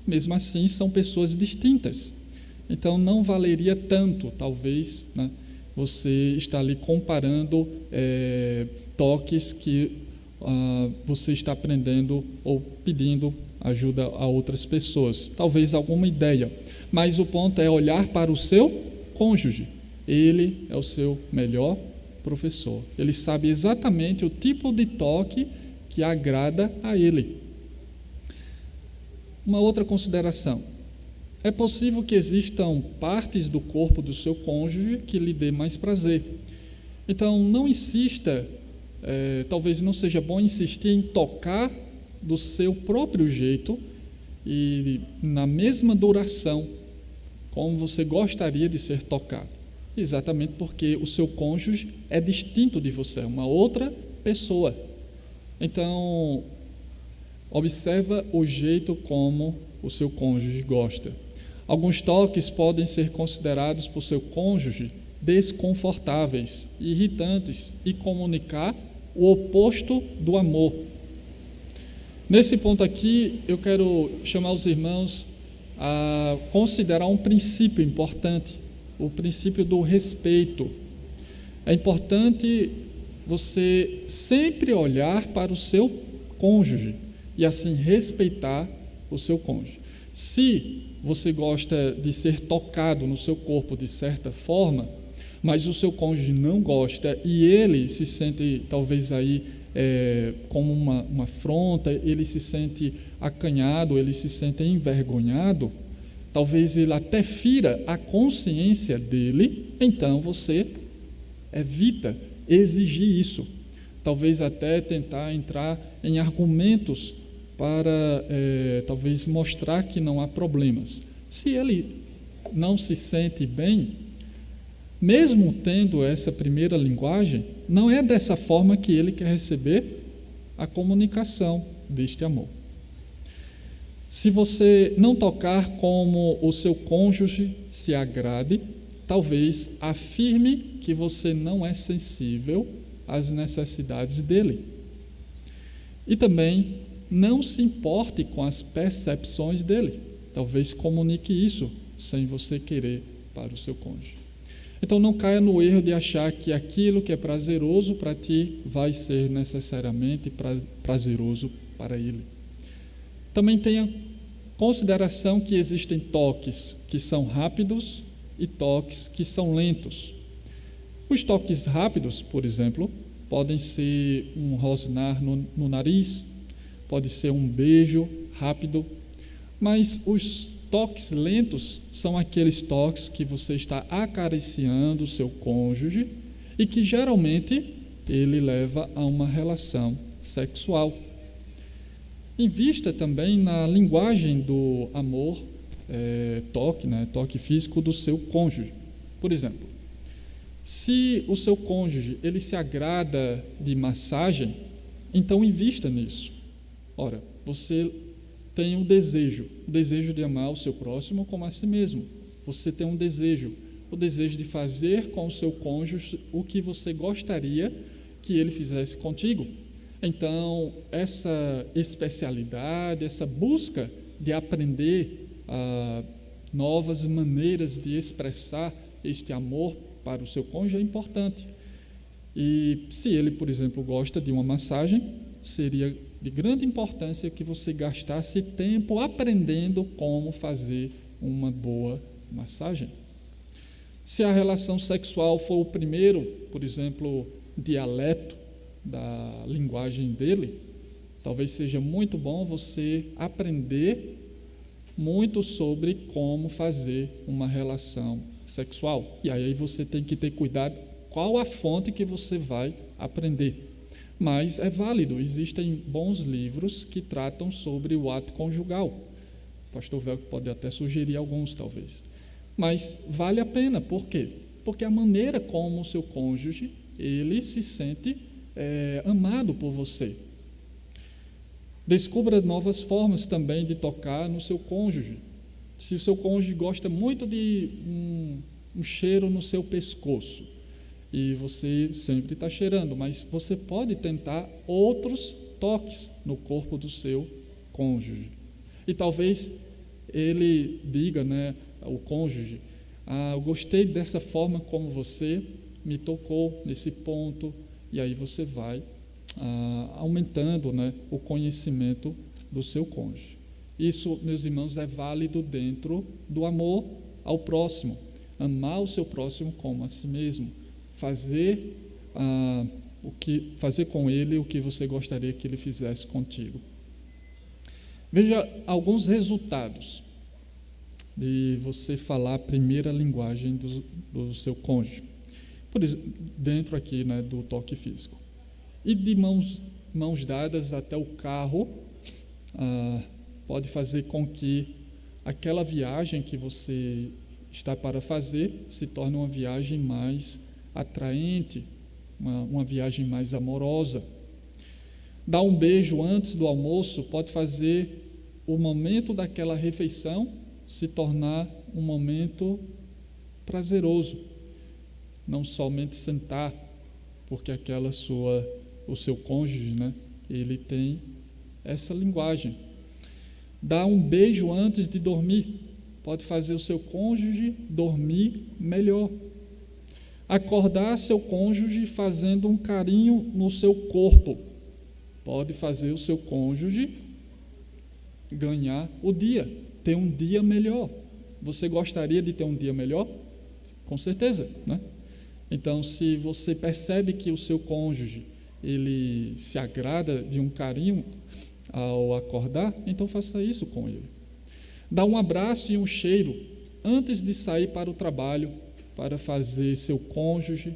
mesmo assim são pessoas distintas. Então não valeria tanto, talvez, né, você está ali comparando toques que você está aprendendo ou pedindo ajuda a outras pessoas. Talvez alguma ideia, mas o ponto é olhar para o seu cônjuge. Ele é o seu melhor professor. Ele sabe exatamente o tipo de toque que agrada a ele. Uma outra consideração. É possível que existam partes do corpo do seu cônjuge que lhe dê mais prazer. Então, não insista, talvez não seja bom insistir em tocar do seu próprio jeito e na mesma duração como você gostaria de ser tocado. Exatamente porque o seu cônjuge é distinto de você, é uma outra pessoa. Então, observa o jeito como o seu cônjuge gosta. Alguns toques podem ser considerados por seu cônjuge desconfortáveis, irritantes e comunicar o oposto do amor. Nesse ponto aqui, eu quero chamar os irmãos a considerar um princípio importante, o princípio do respeito. É importante você sempre olhar para o seu cônjuge e assim respeitar o seu cônjuge. Se você gosta de ser tocado no seu corpo de certa forma, mas o seu cônjuge não gosta e ele se sente talvez aí como uma afronta, ele se sente acanhado, ele se sente envergonhado, talvez ele até fira a consciência dele, então você evita exigir isso. Talvez até tentar entrar em argumentos para talvez mostrar que não há problemas. Se ele não se sente bem, mesmo tendo essa primeira linguagem, não é dessa forma que ele quer receber a comunicação deste amor. Se você não tocar como o seu cônjuge se agrade, talvez afirme que você não é sensível às necessidades dele. E também não se importe com as percepções dele. Talvez comunique isso sem você querer para o seu cônjuge. Então não caia no erro de achar que aquilo que é prazeroso para ti vai ser necessariamente prazeroso para ele. Também tenha consideração que existem toques que são rápidos e toques que são lentos. Os toques rápidos, por exemplo, podem ser um rosnar no nariz, pode ser um beijo rápido, mas os toques lentos são aqueles toques que você está acariciando o seu cônjuge e que geralmente ele leva a uma relação sexual. Invista também na linguagem do amor, toque físico do seu cônjuge. Por exemplo, se o seu cônjuge ele se agrada de massagem, então invista nisso. Ora, você tem o desejo de amar o seu próximo como a si mesmo. Você tem o desejo de fazer com o seu cônjuge o que você gostaria que ele fizesse contigo. Então, essa especialidade, essa busca de aprender novas maneiras de expressar este amor para o seu cônjuge é importante. E se ele, por exemplo, gosta de uma massagem, seria de grande importância que você gastasse tempo aprendendo como fazer uma boa massagem. Se a relação sexual for o primeiro, por exemplo, dialeto da linguagem dele, talvez seja muito bom você aprender muito sobre como fazer uma relação sexual. E aí você tem que ter cuidado qual a fonte que você vai aprender. Mas é válido, existem bons livros que tratam sobre o ato conjugal. O pastor Velco pode até sugerir alguns, talvez. Mas vale a pena, por quê? Porque a maneira como o seu cônjuge, ele se sente amado por você. Descubra novas formas também de tocar no seu cônjuge. Se o seu cônjuge gosta muito de um cheiro no seu pescoço, e você sempre está cheirando, mas você pode tentar outros toques no corpo do seu cônjuge. E talvez ele diga, né, o cônjuge, eu gostei dessa forma como você me tocou nesse ponto, e aí você vai aumentando, né, o conhecimento do seu cônjuge. Isso, meus irmãos, é válido dentro do amor ao próximo. Amar o seu próximo como a si mesmo. Fazer com ele o que você gostaria que ele fizesse contigo. Veja alguns resultados de você falar a primeira linguagem do seu cônjuge. Por exemplo, dentro aqui, né, do toque físico. E de mãos dadas até o carro, pode fazer com que aquela viagem que você está para fazer se torne uma viagem mais atraente, uma viagem mais amorosa. Dar um beijo antes do almoço pode fazer o momento daquela refeição se tornar um momento prazeroso. Não somente sentar, porque o seu cônjuge, né, ele tem essa linguagem. Dar um beijo antes de dormir pode fazer o seu cônjuge dormir melhor. Acordar seu cônjuge fazendo um carinho no seu corpo pode fazer o seu cônjuge ganhar o dia, ter um dia melhor. Você gostaria de ter um dia melhor? Com certeza, né? Então, se você percebe que o seu cônjuge ele se agrada de um carinho ao acordar, então faça isso com ele. Dá um abraço e um cheiro antes de sair para o trabalho, para fazer seu cônjuge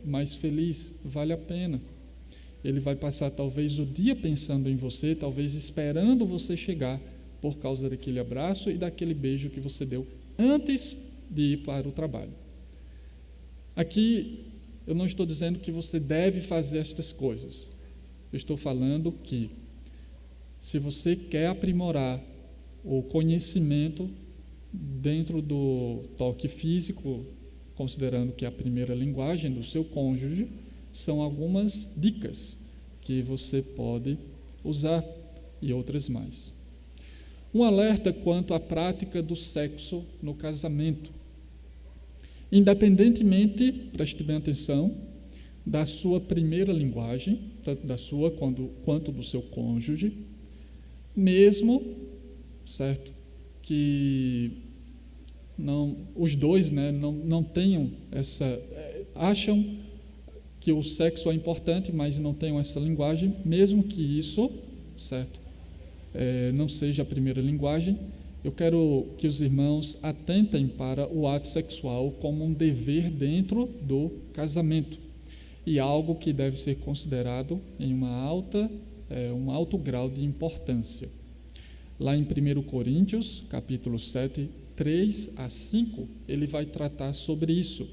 mais feliz. Vale a pena. Ele vai passar talvez o dia pensando em você, talvez esperando você chegar por causa daquele abraço e daquele beijo que você deu antes de ir para o trabalho. Aqui eu não estou dizendo que você deve fazer estas coisas. Eu estou falando que se você quer aprimorar o conhecimento dentro do toque físico, considerando que é a primeira linguagem do seu cônjuge, são algumas dicas que você pode usar e outras mais. Um alerta quanto à prática do sexo no casamento. Independentemente, preste bem atenção, da sua primeira linguagem, tanto da sua quanto do seu cônjuge, mesmo, certo, que os dois, né, não tenham acham que o sexo é importante, mas não tenham essa linguagem, mesmo que isso, certo, não seja a primeira linguagem, eu quero que os irmãos atentem para o ato sexual como um dever dentro do casamento e algo que deve ser considerado em um alto grau de importância. Lá em 1 Coríntios, capítulo 7, 3 a 5, ele vai tratar sobre isso.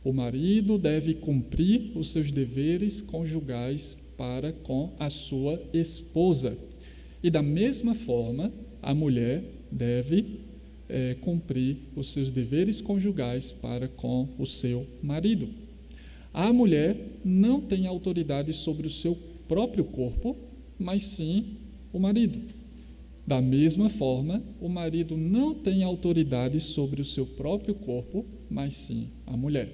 O marido deve cumprir os seus deveres conjugais para com a sua esposa. E da mesma forma, a mulher deve cumprir os seus deveres conjugais para com o seu marido. A mulher não tem autoridade sobre o seu próprio corpo, mas sim o marido. Da mesma forma, o marido não tem autoridade sobre o seu próprio corpo, mas sim a mulher.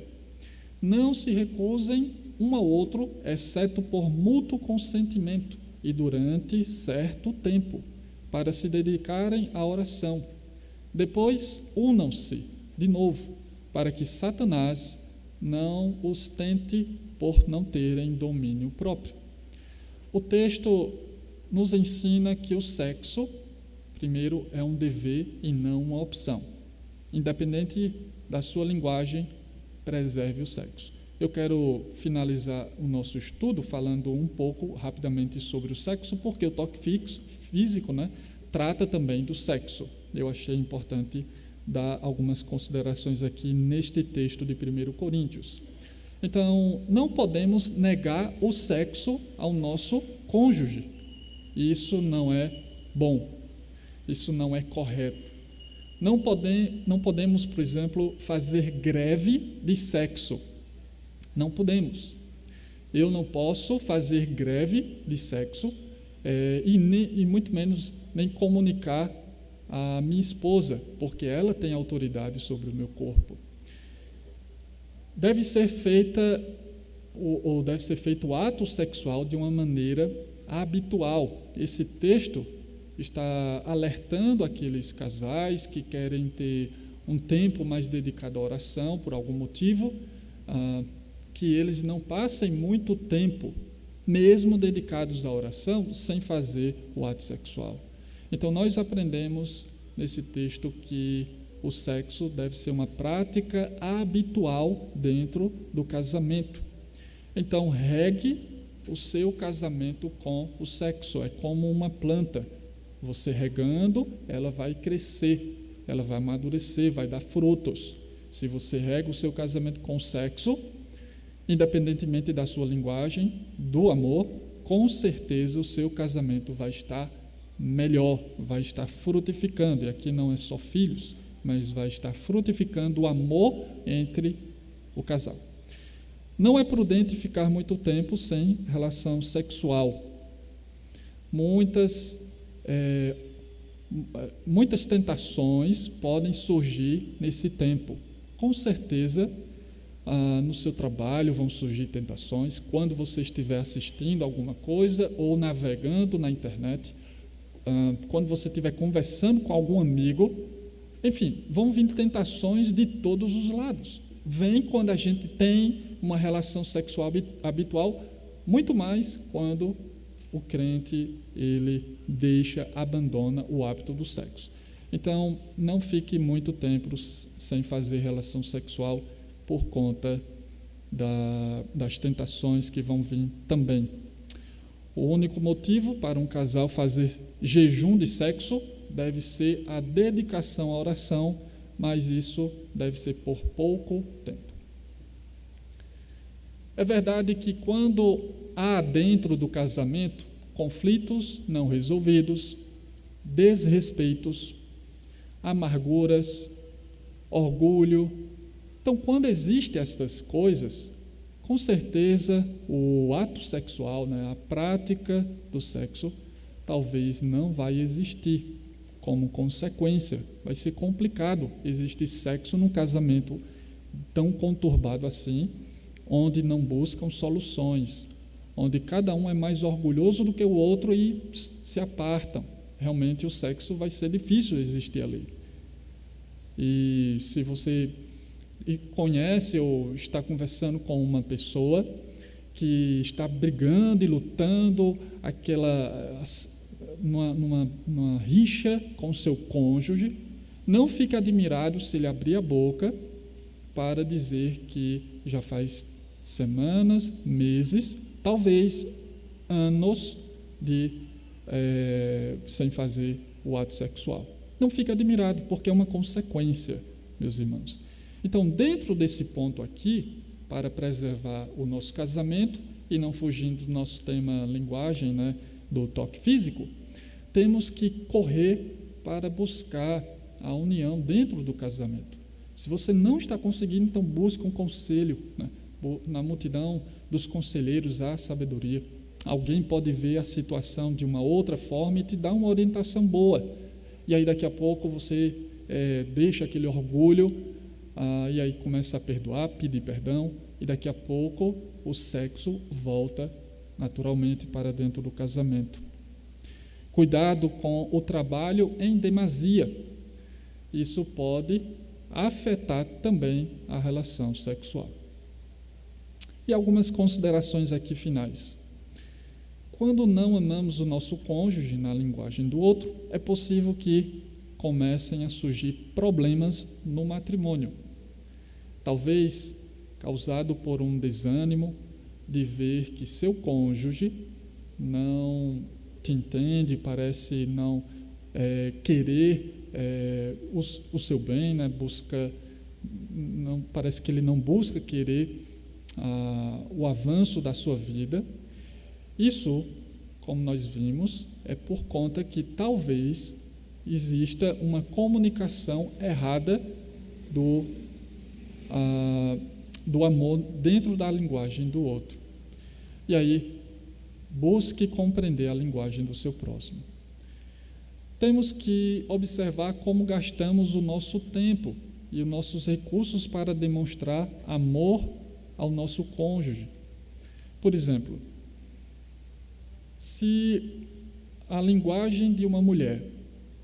Não se recusem um ao outro, exceto por mútuo consentimento e durante certo tempo, para se dedicarem à oração. Depois, unam-se de novo, para que Satanás não os tente por não terem domínio próprio. O texto nos ensina que o sexo, primeiro, é um dever e não uma opção. Independente da sua linguagem, preserve o sexo. Eu quero finalizar o nosso estudo falando um pouco rapidamente sobre o sexo, porque o toque físico, né, trata também do sexo. Eu achei importante dar algumas considerações aqui neste texto de 1 Coríntios. Então, não podemos negar o sexo ao nosso cônjuge. Isso não é bom. Isso não é correto. Não podemos, por exemplo, fazer greve de sexo. Não podemos. Eu não posso fazer greve de sexo e muito menos nem comunicar à minha esposa, porque ela tem autoridade sobre o meu corpo. Deve ser feito o ato sexual de uma maneira habitual. Esse texto está alertando aqueles casais que querem ter um tempo mais dedicado à oração por algum motivo, que eles não passem muito tempo, mesmo dedicados à oração, sem fazer o ato sexual. Então, nós aprendemos nesse texto que o sexo deve ser uma prática habitual dentro do casamento. Então, regue o seu casamento com o sexo. É como uma planta. Você regando, ela vai crescer, ela vai amadurecer, vai dar frutos. Se você rega o seu casamento com o sexo, independentemente da sua linguagem, do amor, com certeza o seu casamento vai estar melhor, vai estar frutificando. E aqui não é só filhos, mas vai estar frutificando o amor entre o casal. Não é prudente ficar muito tempo sem relação sexual. Muitas tentações podem surgir nesse tempo. Com certeza, no seu trabalho vão surgir tentações, quando você estiver assistindo alguma coisa ou navegando na internet, quando você estiver conversando com algum amigo, enfim, vão vir tentações de todos os lados. Vem quando a gente tem uma relação sexual habitual, muito mais quando o crente ele abandona o hábito do sexo. Então, não fique muito tempo sem fazer relação sexual por conta das tentações que vão vir também. O único motivo para um casal fazer jejum de sexo deve ser a dedicação à oração, mas isso deve ser por pouco tempo. É verdade que quando há dentro do casamento conflitos não resolvidos, desrespeitos, amarguras, orgulho, então quando existem estas coisas, com certeza o ato sexual, a prática do sexo, talvez não vai existir. Como consequência, vai ser complicado existir sexo num casamento tão conturbado assim, onde não buscam soluções, onde cada um é mais orgulhoso do que o outro e se apartam. Realmente o sexo vai ser difícil existir ali. E se você conhece ou está conversando com uma pessoa que está brigando e lutando, numa rixa com seu cônjuge, não fique admirado se ele abrir a boca para dizer que já faz semanas, meses, talvez anos sem fazer o ato sexual. Não fique admirado, porque é uma consequência, meus irmãos. Então, dentro desse ponto aqui, para preservar o nosso casamento e não fugindo do nosso tema linguagem, do toque físico, temos que correr para buscar a união dentro do casamento. Se você não está conseguindo, então busque um conselho. Na multidão dos conselheiros há sabedoria. Alguém pode ver a situação de uma outra forma e te dar uma orientação boa. E aí daqui a pouco você deixa aquele orgulho e aí começa a perdoar, pedir perdão, e daqui a pouco o sexo volta naturalmente para dentro do casamento. Cuidado com o trabalho em demasia. Isso pode afetar também a relação sexual. E algumas considerações aqui finais. Quando não amamos o nosso cônjuge na linguagem do outro, é possível que comecem a surgir problemas no matrimônio. Talvez causado por um desânimo de ver que seu cônjuge não te entende, parece não querer o seu bem, parece que ele não busca querer o avanço da sua vida. Isso, como nós vimos, é por conta que talvez exista uma comunicação errada do amor dentro da linguagem do outro. E aí, busque compreender a linguagem do seu próximo. Temos que observar como gastamos o nosso tempo e os nossos recursos para demonstrar amor ao nosso cônjuge. Por exemplo, se a linguagem de uma mulher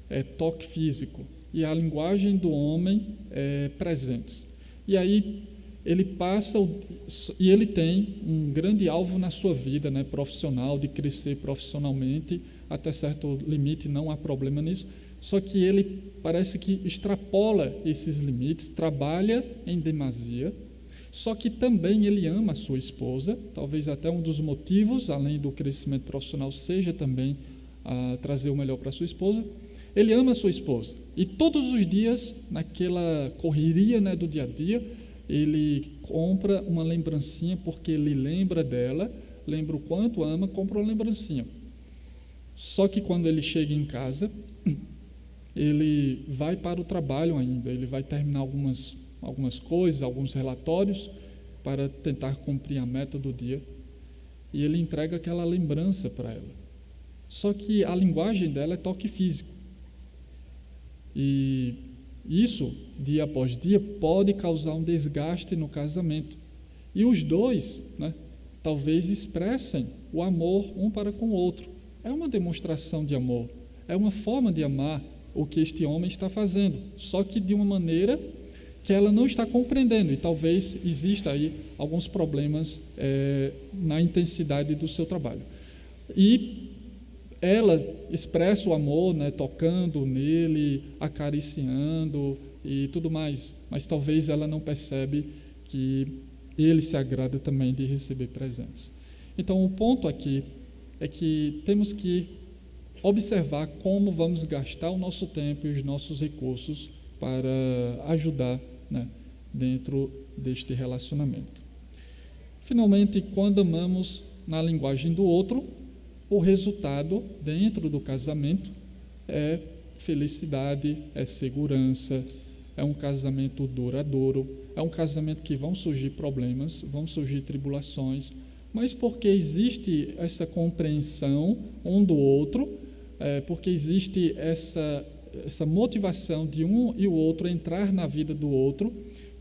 é toque físico e a linguagem do homem é presentes, e aí ele passa e ele tem um grande alvo na sua vida, né, profissional, de crescer profissionalmente, até certo limite não há problema nisso, só que ele parece que extrapola esses limites, trabalha em demasia, só que também ele ama a sua esposa, talvez até um dos motivos, além do crescimento profissional, seja também trazer o melhor para a sua esposa. Ele ama a sua esposa e todos os dias, naquela correria, né, do dia a dia, ele compra uma lembrancinha porque ele lembra dela, lembra o quanto ama, compra uma lembrancinha. Só que quando ele chega em casa, ele vai para o trabalho ainda, ele vai terminar algumas coisas, alguns relatórios para tentar cumprir a meta do dia, e ele entrega aquela lembrança para ela. Só que a linguagem dela é toque físico. E isso, dia após dia, pode causar um desgaste no casamento. E os dois, né, talvez expressem o amor um para com o outro. É uma demonstração de amor, é uma forma de amar o que este homem está fazendo, só que de uma maneira que ela não está compreendendo, e talvez exista aí alguns problemas na intensidade do seu trabalho. E ela expressa o amor, né, tocando nele, acariciando e tudo mais, mas talvez ela não percebe que ele se agrada também de receber presentes. Então, o ponto aqui é que temos que observar como vamos gastar o nosso tempo e os nossos recursos para ajudar, né, dentro deste relacionamento. Finalmente, quando amamos na linguagem do outro, o resultado dentro do casamento é felicidade, é segurança, é um casamento duradouro, é um casamento que vão surgir problemas, vão surgir tribulações, mas porque existe essa compreensão um do outro, porque existe essa motivação de um e o outro entrar na vida do outro,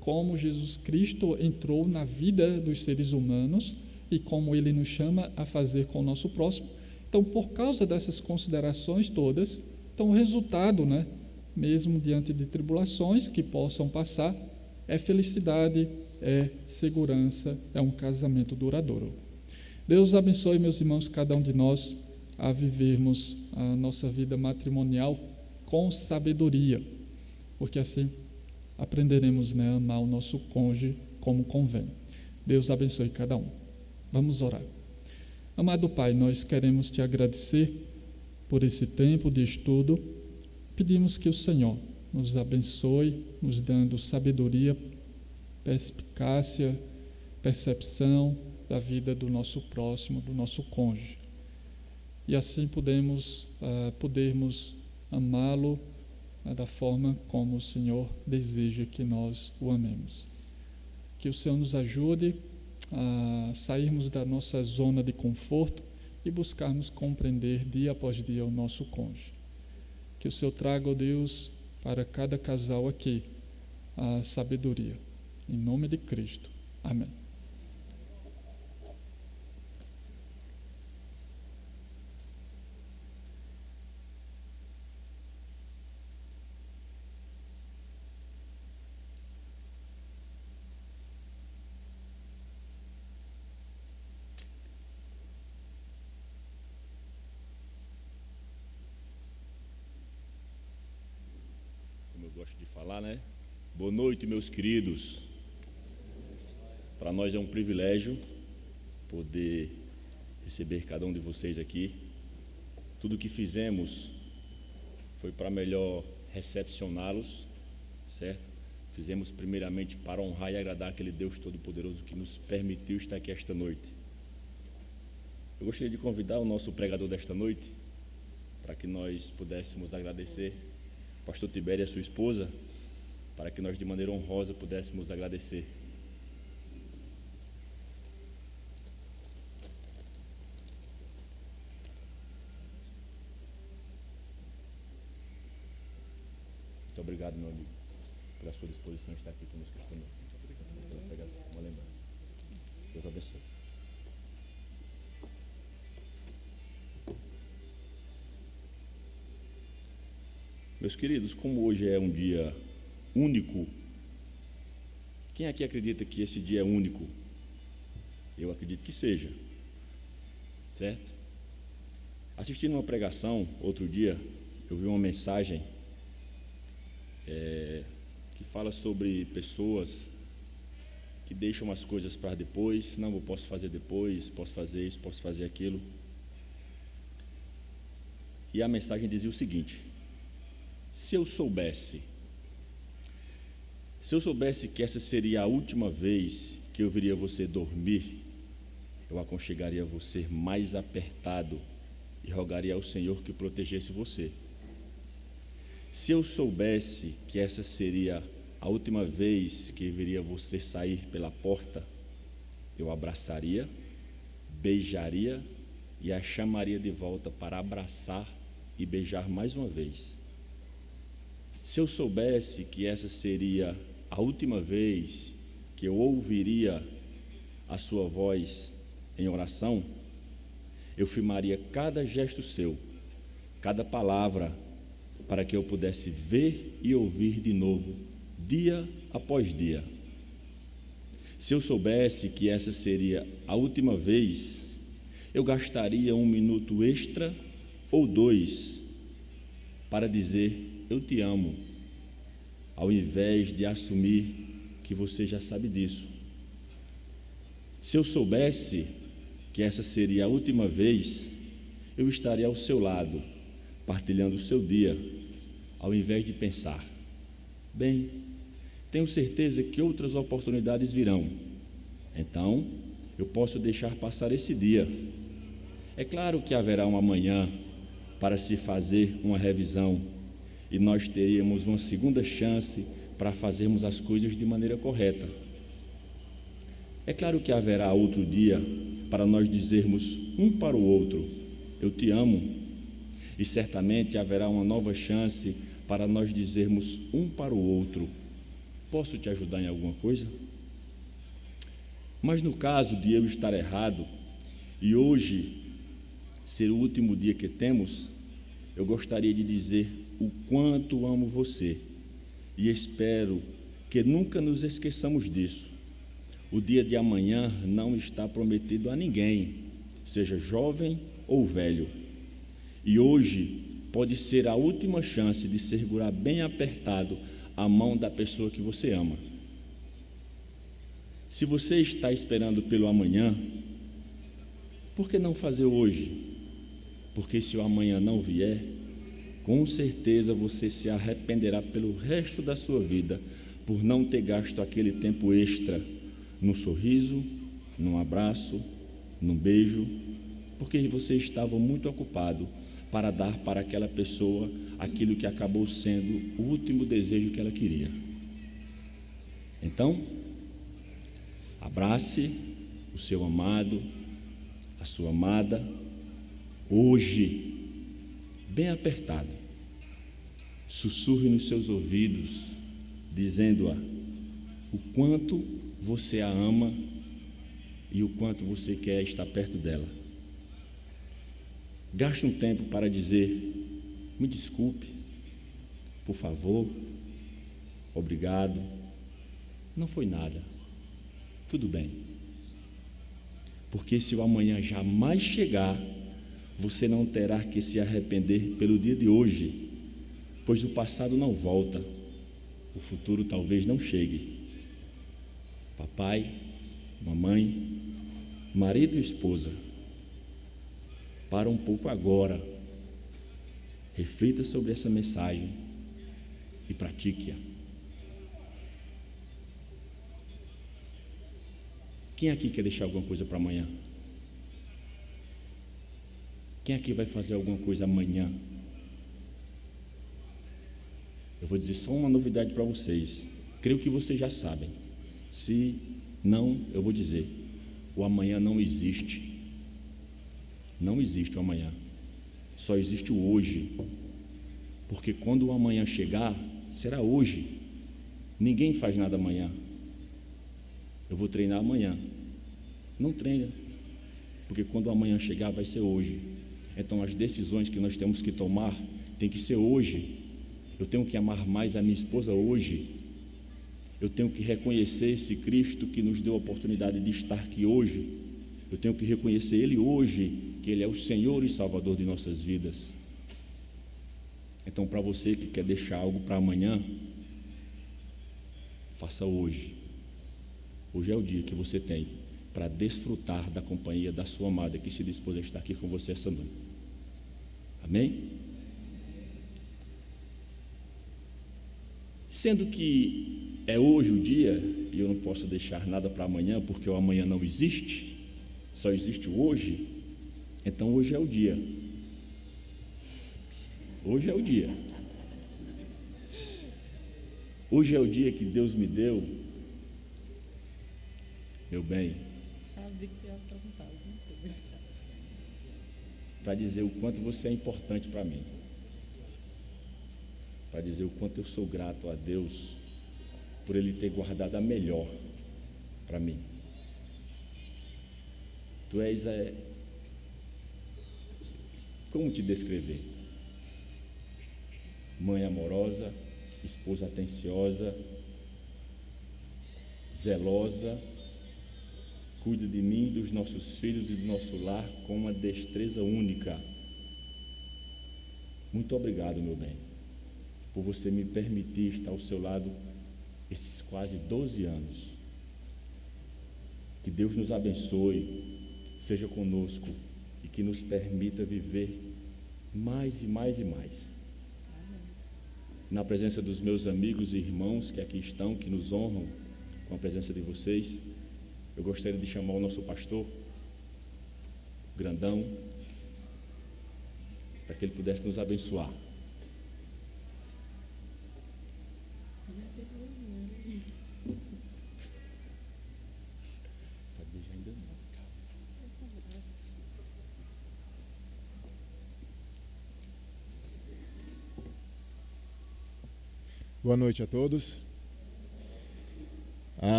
como Jesus Cristo entrou na vida dos seres humanos e como Ele nos chama a fazer com o nosso próximo. Então, por causa dessas considerações todas, então o resultado, né, mesmo diante de tribulações que possam passar, é felicidade, é segurança, é um casamento duradouro. Deus abençoe, meus irmãos, cada um de nós a vivermos a nossa vida matrimonial com sabedoria, porque assim aprenderemos, né, a amar o nosso cônjuge como convém. Deus abençoe cada um. Vamos orar. Amado Pai, nós queremos Te agradecer por esse tempo de estudo. Pedimos que o Senhor nos abençoe, nos dando sabedoria, perspicácia, percepção da vida do nosso próximo, do nosso cônjuge. E assim podermos amá-lo da forma como o Senhor deseja que nós o amemos. Que o Senhor nos ajude a sairmos da nossa zona de conforto e buscarmos compreender dia após dia o nosso cônjuge. Que o Senhor traga, ó Deus, para cada casal aqui a sabedoria. Em nome de Cristo. Amém. Gosto de falar, né? Boa noite, meus queridos. Para nós é um privilégio poder receber cada um de vocês aqui. Tudo que fizemos foi para melhor recepcioná-los, certo? Fizemos primeiramente para honrar e agradar aquele Deus Todo-Poderoso que nos permitiu estar aqui esta noite. Eu gostaria de convidar o nosso pregador desta noite para que nós pudéssemos agradecer pastor Tibério e a sua esposa, para que nós de maneira honrosa pudéssemos agradecer. Muito obrigado, meu amigo, pela sua disposição de estar aqui conosco também. Vou pegar uma lembrança. Deus abençoe. Meus queridos, como hoje é um dia único, quem aqui acredita que esse dia é único? Eu acredito que seja, certo? Assistindo uma pregação, outro dia, eu vi uma mensagem que fala sobre pessoas que deixam as coisas para depois. Não, eu posso fazer depois, posso fazer isso, posso fazer aquilo. E a mensagem dizia o seguinte: se eu soubesse que essa seria a última vez que eu veria você dormir, eu aconchegaria você mais apertado e rogaria ao Senhor que protegesse você. Se eu soubesse que essa seria a última vez que veria você sair pela porta, eu abraçaria, beijaria e a chamaria de volta para abraçar e beijar mais uma vez. Se eu soubesse que essa seria a última vez que eu ouviria a sua voz em oração, eu filmaria cada gesto seu, cada palavra, para que eu pudesse ver e ouvir de novo, dia após dia. Se eu soubesse que essa seria a última vez, eu gastaria 1 minuto extra ou 2 para dizer eu te amo, ao invés de assumir que você já sabe disso. Se eu soubesse que essa seria a última vez, eu estaria ao seu lado, partilhando o seu dia, ao invés de pensar, bem, tenho certeza que outras oportunidades virão, então eu posso deixar passar esse dia. É claro que haverá um amanhã para se fazer uma revisão e nós teríamos uma segunda chance para fazermos as coisas de maneira correta. É claro que haverá outro dia para nós dizermos um para o outro, eu te amo, e certamente haverá uma nova chance para nós dizermos um para o outro, posso te ajudar em alguma coisa? Mas no caso de eu estar errado e hoje ser o último dia que temos, eu gostaria de dizer o quanto amo você e espero que nunca nos esqueçamos disso. O dia de amanhã não está prometido a ninguém, seja jovem ou velho, e hoje pode ser a última chance de segurar bem apertado a mão da pessoa que você ama. Se você está esperando pelo amanhã, por que não fazer hoje? Porque se o amanhã não vier, com certeza você se arrependerá pelo resto da sua vida por não ter gasto aquele tempo extra num sorriso, num abraço, num beijo, porque você estava muito ocupado para dar para aquela pessoa aquilo que acabou sendo o último desejo que ela queria. Então, abrace o seu amado, a sua amada, hoje, bem apertado. Sussurre nos seus ouvidos, dizendo-a o quanto você a ama e o quanto você quer estar perto dela. Gaste um tempo para dizer, me desculpe, por favor, obrigado, não foi nada, tudo bem. Porque se o amanhã jamais chegar, você não terá que se arrepender pelo dia de hoje, pois o passado não volta, o futuro talvez não chegue. Papai, mamãe, marido e esposa, para um pouco agora, reflita sobre essa mensagem e pratique-a. Quem aqui quer deixar alguma coisa para amanhã? Quem aqui vai fazer alguma coisa amanhã? Eu vou dizer só uma novidade para vocês. Creio que vocês já sabem. Se não, eu vou dizer: o amanhã não existe. Não existe o amanhã. Só existe o hoje. Porque quando o amanhã chegar, será hoje. Ninguém faz nada amanhã. Eu vou treinar amanhã. Não treina. Porque quando o amanhã chegar, vai ser hoje. Então as decisões que nós temos que tomar tem que ser hoje. Eu tenho que amar mais a minha esposa hoje. Eu tenho que reconhecer esse Cristo que nos deu a oportunidade de estar aqui hoje. Eu tenho que reconhecer Ele hoje, que Ele é o Senhor e Salvador de nossas vidas. Então, para você que quer deixar algo para amanhã, faça hoje. Hoje é o dia que você tem para desfrutar da companhia da sua amada que se dispôs a estar aqui com você essa noite. Amém? Sendo que é hoje o dia, e eu não posso deixar nada para amanhã, porque o amanhã não existe, só existe o hoje, então hoje é o dia. Hoje é o dia. Hoje é o dia que Deus me deu, meu bem, para dizer o quanto você é importante para mim, para dizer o quanto eu sou grato a Deus por Ele ter guardado a melhor para mim. Tu és como te descrever? Mãe amorosa, esposa atenciosa, zelosa, cuida de mim, dos nossos filhos e do nosso lar com uma destreza única. Muito obrigado, meu bem, por você me permitir estar ao seu lado esses quase 12 anos. Que Deus nos abençoe, seja conosco e que nos permita viver mais e mais e mais. Na presença dos meus amigos e irmãos que aqui estão, que nos honram com a presença de vocês, eu gostaria de chamar o nosso pastor, grandão, para que ele pudesse nos abençoar. Boa noite a todos.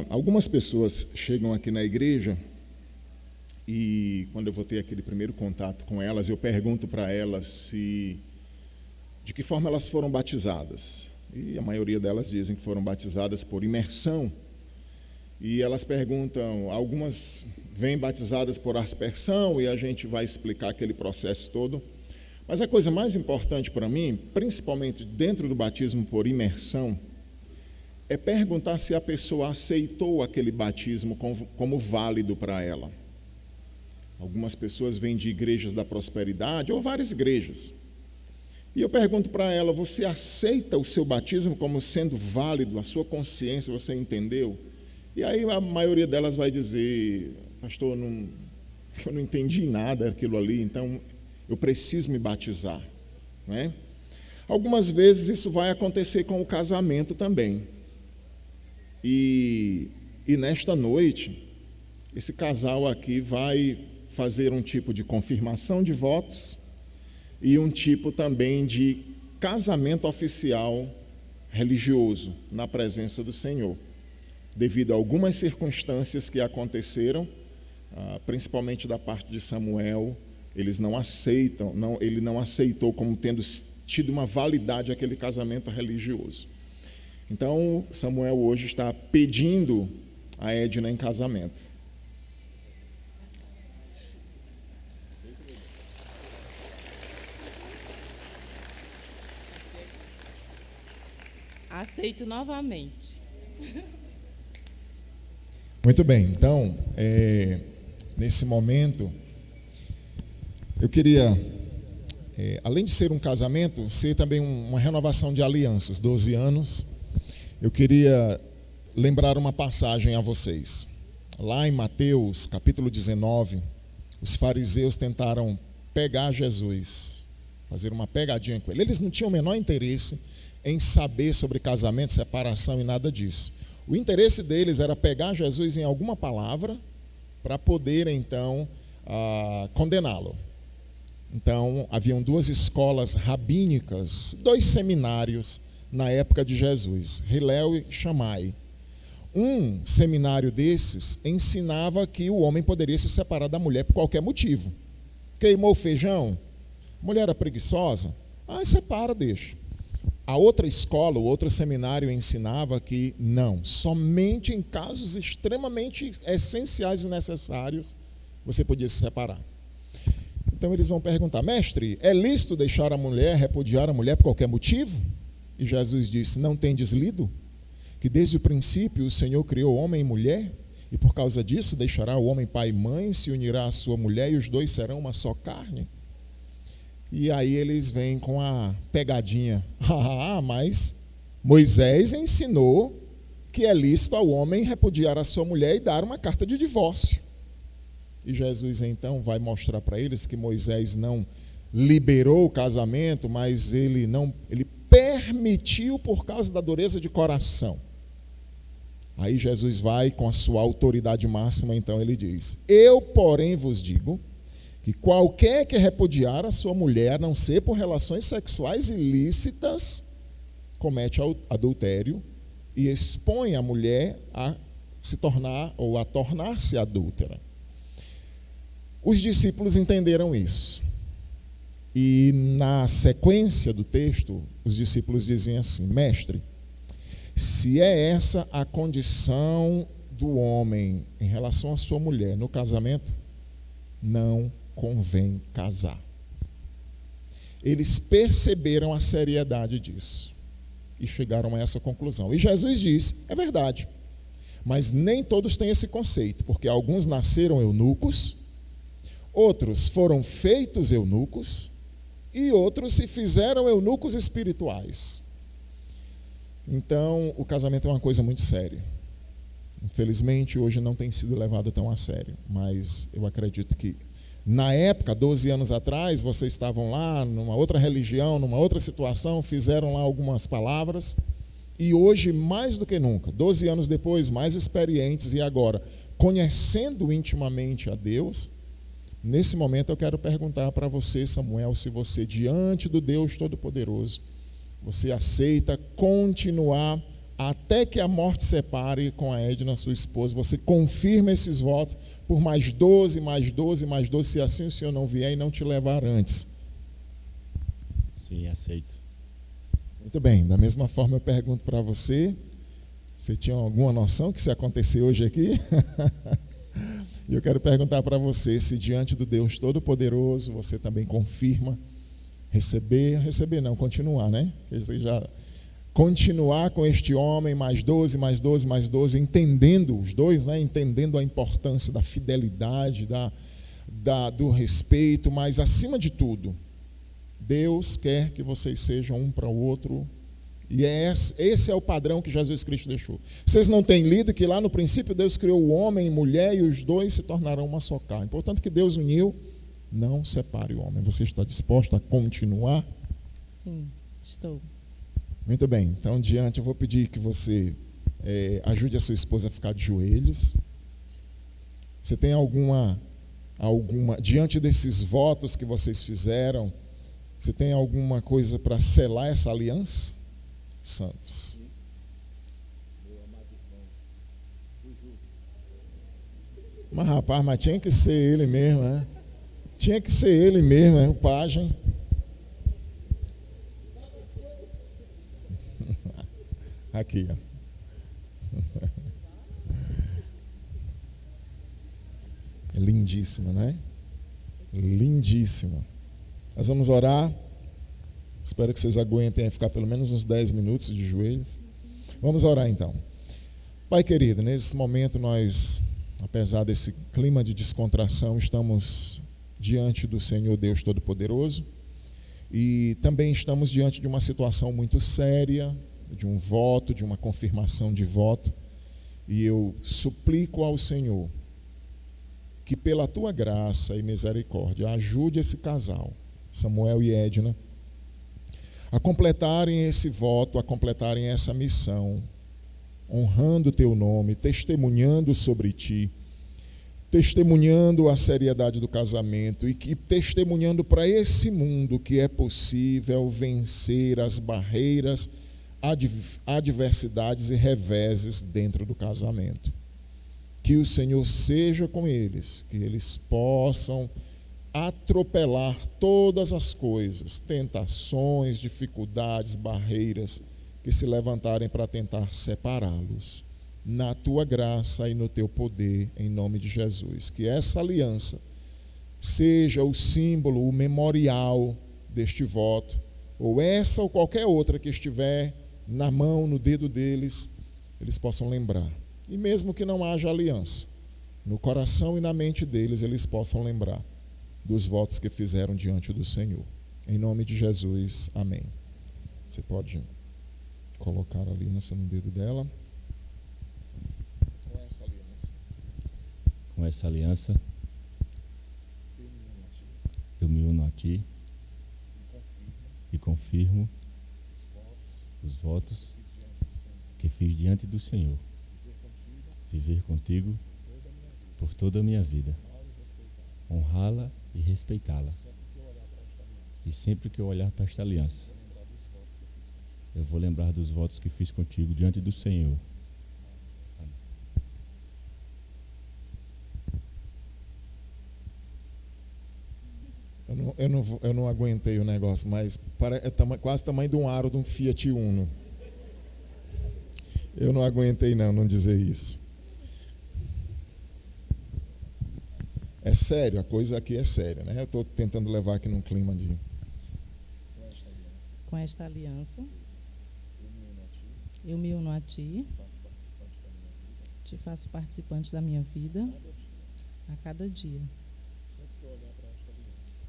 Algumas pessoas chegam aqui na igreja e quando eu vou ter aquele primeiro contato com elas, eu pergunto para elas de que forma elas foram batizadas. E a maioria delas dizem que foram batizadas por imersão. E elas perguntam, algumas vêm batizadas por aspersão e a gente vai explicar aquele processo todo. Mas a coisa mais importante para mim, principalmente dentro do batismo por imersão, é perguntar se a pessoa aceitou aquele batismo como válido para ela. Algumas pessoas vêm de igrejas da prosperidade, ou várias igrejas. E eu pergunto para ela, você aceita o seu batismo como sendo válido, a sua consciência, você entendeu? E aí a maioria delas vai dizer, pastor, eu não entendi nada daquilo ali, então eu preciso me batizar, não é? Algumas vezes isso vai acontecer com o casamento também. E nesta noite, esse casal aqui vai fazer um tipo de confirmação de votos e um tipo também de casamento oficial religioso na presença do Senhor. Devido a algumas circunstâncias que aconteceram, principalmente da parte de Samuel, ele não aceitou como tendo tido uma validade aquele casamento religioso. Então, Samuel hoje está pedindo a Edna em casamento. Aceito novamente. Muito bem, então, nesse momento, eu queria, além de ser um casamento, ser também uma renovação de alianças, 12 anos. Eu queria lembrar uma passagem a vocês. Lá em Mateus, capítulo 19, os fariseus tentaram pegar Jesus, fazer uma pegadinha com ele. Eles não tinham o menor interesse em saber sobre casamento, separação e nada disso. O interesse deles era pegar Jesus em alguma palavra para poder, então, condená-lo. Então, haviam 2 escolas rabínicas, 2 seminários na época de Jesus, Hilel e Shammai. Um seminário desses ensinava que o homem poderia se separar da mulher por qualquer motivo. Queimou o feijão? Mulher era preguiçosa? Separa, deixa. A outra escola, o outro seminário ensinava que não, somente em casos extremamente essenciais e necessários você podia se separar. Então eles vão perguntar: mestre, é lícito deixar a mulher, repudiar a mulher por qualquer motivo? E Jesus disse: não tendes lido que desde o princípio o Senhor criou homem e mulher, e por causa disso deixará o homem pai e mãe, se unirá à sua mulher, e os 2 serão uma só carne? E aí eles vêm com a pegadinha: mas Moisés ensinou que é lícito ao homem repudiar a sua mulher e dar uma carta de divórcio. E Jesus então vai mostrar para eles que Moisés não liberou o casamento, mas ele permitiu por causa da dureza de coração. Aí Jesus vai com a sua autoridade máxima, então ele diz: eu, porém, vos digo que qualquer que repudiar a sua mulher, a não ser por relações sexuais ilícitas, comete adultério e expõe a mulher a se tornar ou a tornar-se adúltera. Os discípulos entenderam isso. E na sequência do texto, os discípulos dizem assim: mestre, se é essa a condição do homem em relação à sua mulher no casamento, não convém casar. Eles perceberam a seriedade disso e chegaram a essa conclusão. E Jesus diz: é verdade, mas nem todos têm esse conceito, porque alguns nasceram eunucos, outros foram feitos eunucos e outros se fizeram eunucos espirituais. Então, o casamento é uma coisa muito séria. Infelizmente, hoje não tem sido levado tão a sério, mas eu acredito que na época, 12 anos atrás, vocês estavam lá numa outra religião, numa outra situação, fizeram lá algumas palavras, e hoje, mais do que nunca, 12 anos depois, mais experientes, e agora, conhecendo intimamente a Deus, nesse momento eu quero perguntar para você, Samuel, se você, diante do Deus Todo-Poderoso, você aceita continuar até que a morte separe com a Edna, sua esposa. Você confirma esses votos por mais 12, mais 12, mais 12, se assim o Senhor não vier e não te levar antes. Sim, aceito. Muito bem, da mesma forma eu pergunto para você, você tinha alguma noção que isso ia acontecer hoje aqui? E eu quero perguntar para você se diante do Deus Todo-Poderoso você também confirma receber não, continuar, né? Você já continuar com este homem, mais 12, mais 12, mais 12, entendendo os dois, né? Entendendo a importância da fidelidade, do respeito, mas acima de tudo, Deus quer que vocês sejam um para o outro, e esse é o padrão que Jesus Cristo deixou. Vocês não têm lido que lá no princípio Deus criou o homem e mulher e os dois se tornarão uma só carne. Portanto, que Deus uniu, não separe o homem. Você está disposto a continuar? Sim, estou. Muito bem, então diante eu vou pedir que você ajude a sua esposa a ficar de joelhos. Você tem alguma, diante desses votos que vocês fizeram, você tem alguma coisa para selar essa aliança? Santos. Mas rapaz, mas tinha que ser ele mesmo, né? Tinha que ser ele mesmo, né? O pajem. Aqui, ó. Lindíssima, né? Lindíssima. Nós vamos orar. Espero que vocês aguentem ficar pelo menos uns 10 minutos de joelhos. Vamos orar então. Pai querido, nesse momento nós, apesar desse clima de descontração, estamos diante do Senhor Deus Todo-Poderoso e também estamos diante de uma situação muito séria, de um voto, de uma confirmação de voto, e eu suplico ao Senhor que pela tua graça e misericórdia ajude esse casal, Samuel e Edna, a completarem esse voto, a completarem essa missão, honrando o teu nome, testemunhando sobre ti, testemunhando a seriedade do casamento e testemunhando para esse mundo que é possível vencer as barreiras, adversidades e reveses dentro do casamento. Que o Senhor seja com eles, que eles possam atropelar todas as coisas, tentações, dificuldades, barreiras que se levantarem para tentar separá-los. Na tua graça e no teu poder, em nome de Jesus. Que essa aliança seja o símbolo, o memorial deste voto, ou essa ou qualquer outra que estiver na mão, no dedo deles, eles possam lembrar. E mesmo que não haja aliança, no coração e na mente deles, eles possam lembrar dos votos que fizeram diante do Senhor. Em nome de Jesus, amém. Você pode colocar a aliança no dedo dela. Com essa aliança, eu me uno a ti e confirmo os votos que fiz diante do Senhor. Viver contigo por toda a minha vida, honrá-la e respeitá-la. E sempre que eu olhar para esta aliança, eu vou lembrar dos votos que fiz contigo diante do Senhor. Eu não aguentei o negócio, mas é quase o tamanho de um aro de um Fiat Uno. Eu não aguentei não dizer isso. É sério, a coisa aqui é séria, né? Eu estou tentando levar aqui num clima de... Com esta aliança, eu me uno a ti, te faço participante da minha vida a cada dia.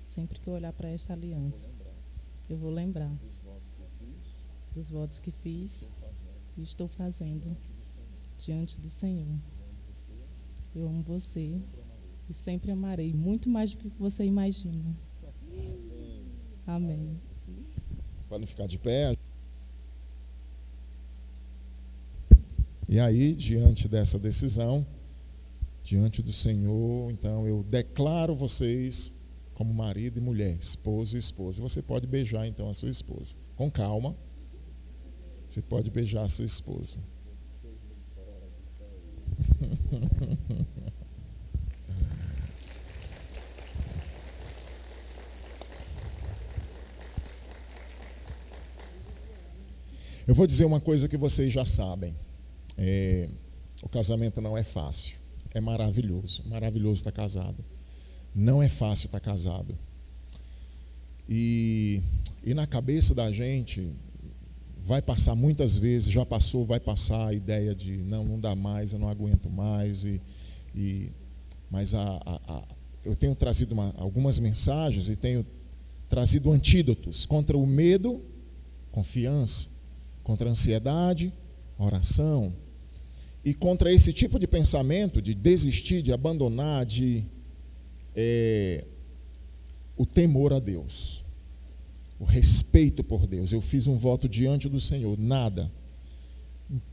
Sempre que eu olhar para esta aliança, eu vou lembrar dos votos que fiz e estou fazendo diante do Senhor. Eu amo você e sempre amarei, muito mais do que você imagina. Amém. Para não ficar de pé. E aí, diante dessa decisão, diante do Senhor, então eu declaro vocês como marido e mulher, esposo e esposa. Você pode beijar então a sua esposa. Com calma. Você pode beijar a sua esposa. Eu vou dizer uma coisa que vocês já sabem. O casamento não é fácil. É maravilhoso. Maravilhoso estar casado. Não é fácil estar casado. E na cabeça da gente vai passar muitas vezes, já passou, vai passar a ideia de não dá mais, eu não aguento mais. Mas eu tenho trazido algumas mensagens e tenho trazido antídotos contra o medo, confiança, contra a ansiedade, oração, e contra esse tipo de pensamento de desistir, de abandonar, o temor a Deus, o respeito por Deus. Eu fiz um voto diante do Senhor, nada,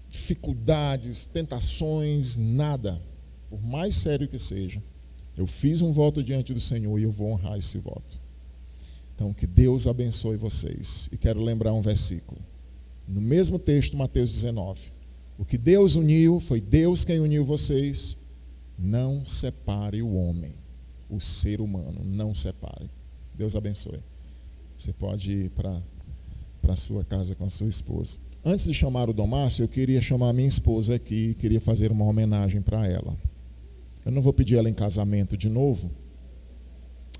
dificuldades, tentações, nada, por mais sério que seja, eu fiz um voto diante do Senhor e eu vou honrar esse voto. Então, que Deus abençoe vocês. E quero lembrar um versículo, no mesmo texto, Mateus 19, o que Deus uniu, foi Deus quem uniu vocês, não separe o homem. O ser humano, não separe. Deus abençoe. Você pode ir para a sua casa com a sua esposa. Antes de chamar o Dom Márcio, eu queria chamar a minha esposa aqui, queria fazer uma homenagem para ela. Eu não vou pedir ela em casamento de novo,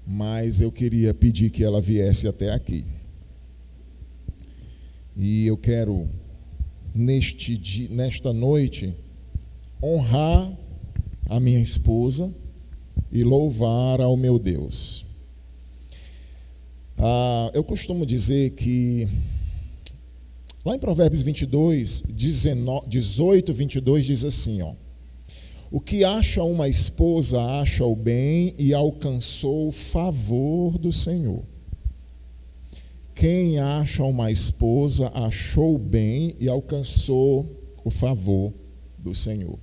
mas eu queria pedir que ela viesse até aqui. E eu quero, nesta noite, honrar a minha esposa e louvar ao meu Deus. Eu costumo dizer que lá em Provérbios 22, 18, 22 diz assim, o que acha uma esposa acha o bem e alcançou o favor do Senhor. quem acha uma esposa achou bem e alcançou o favor do Senhor.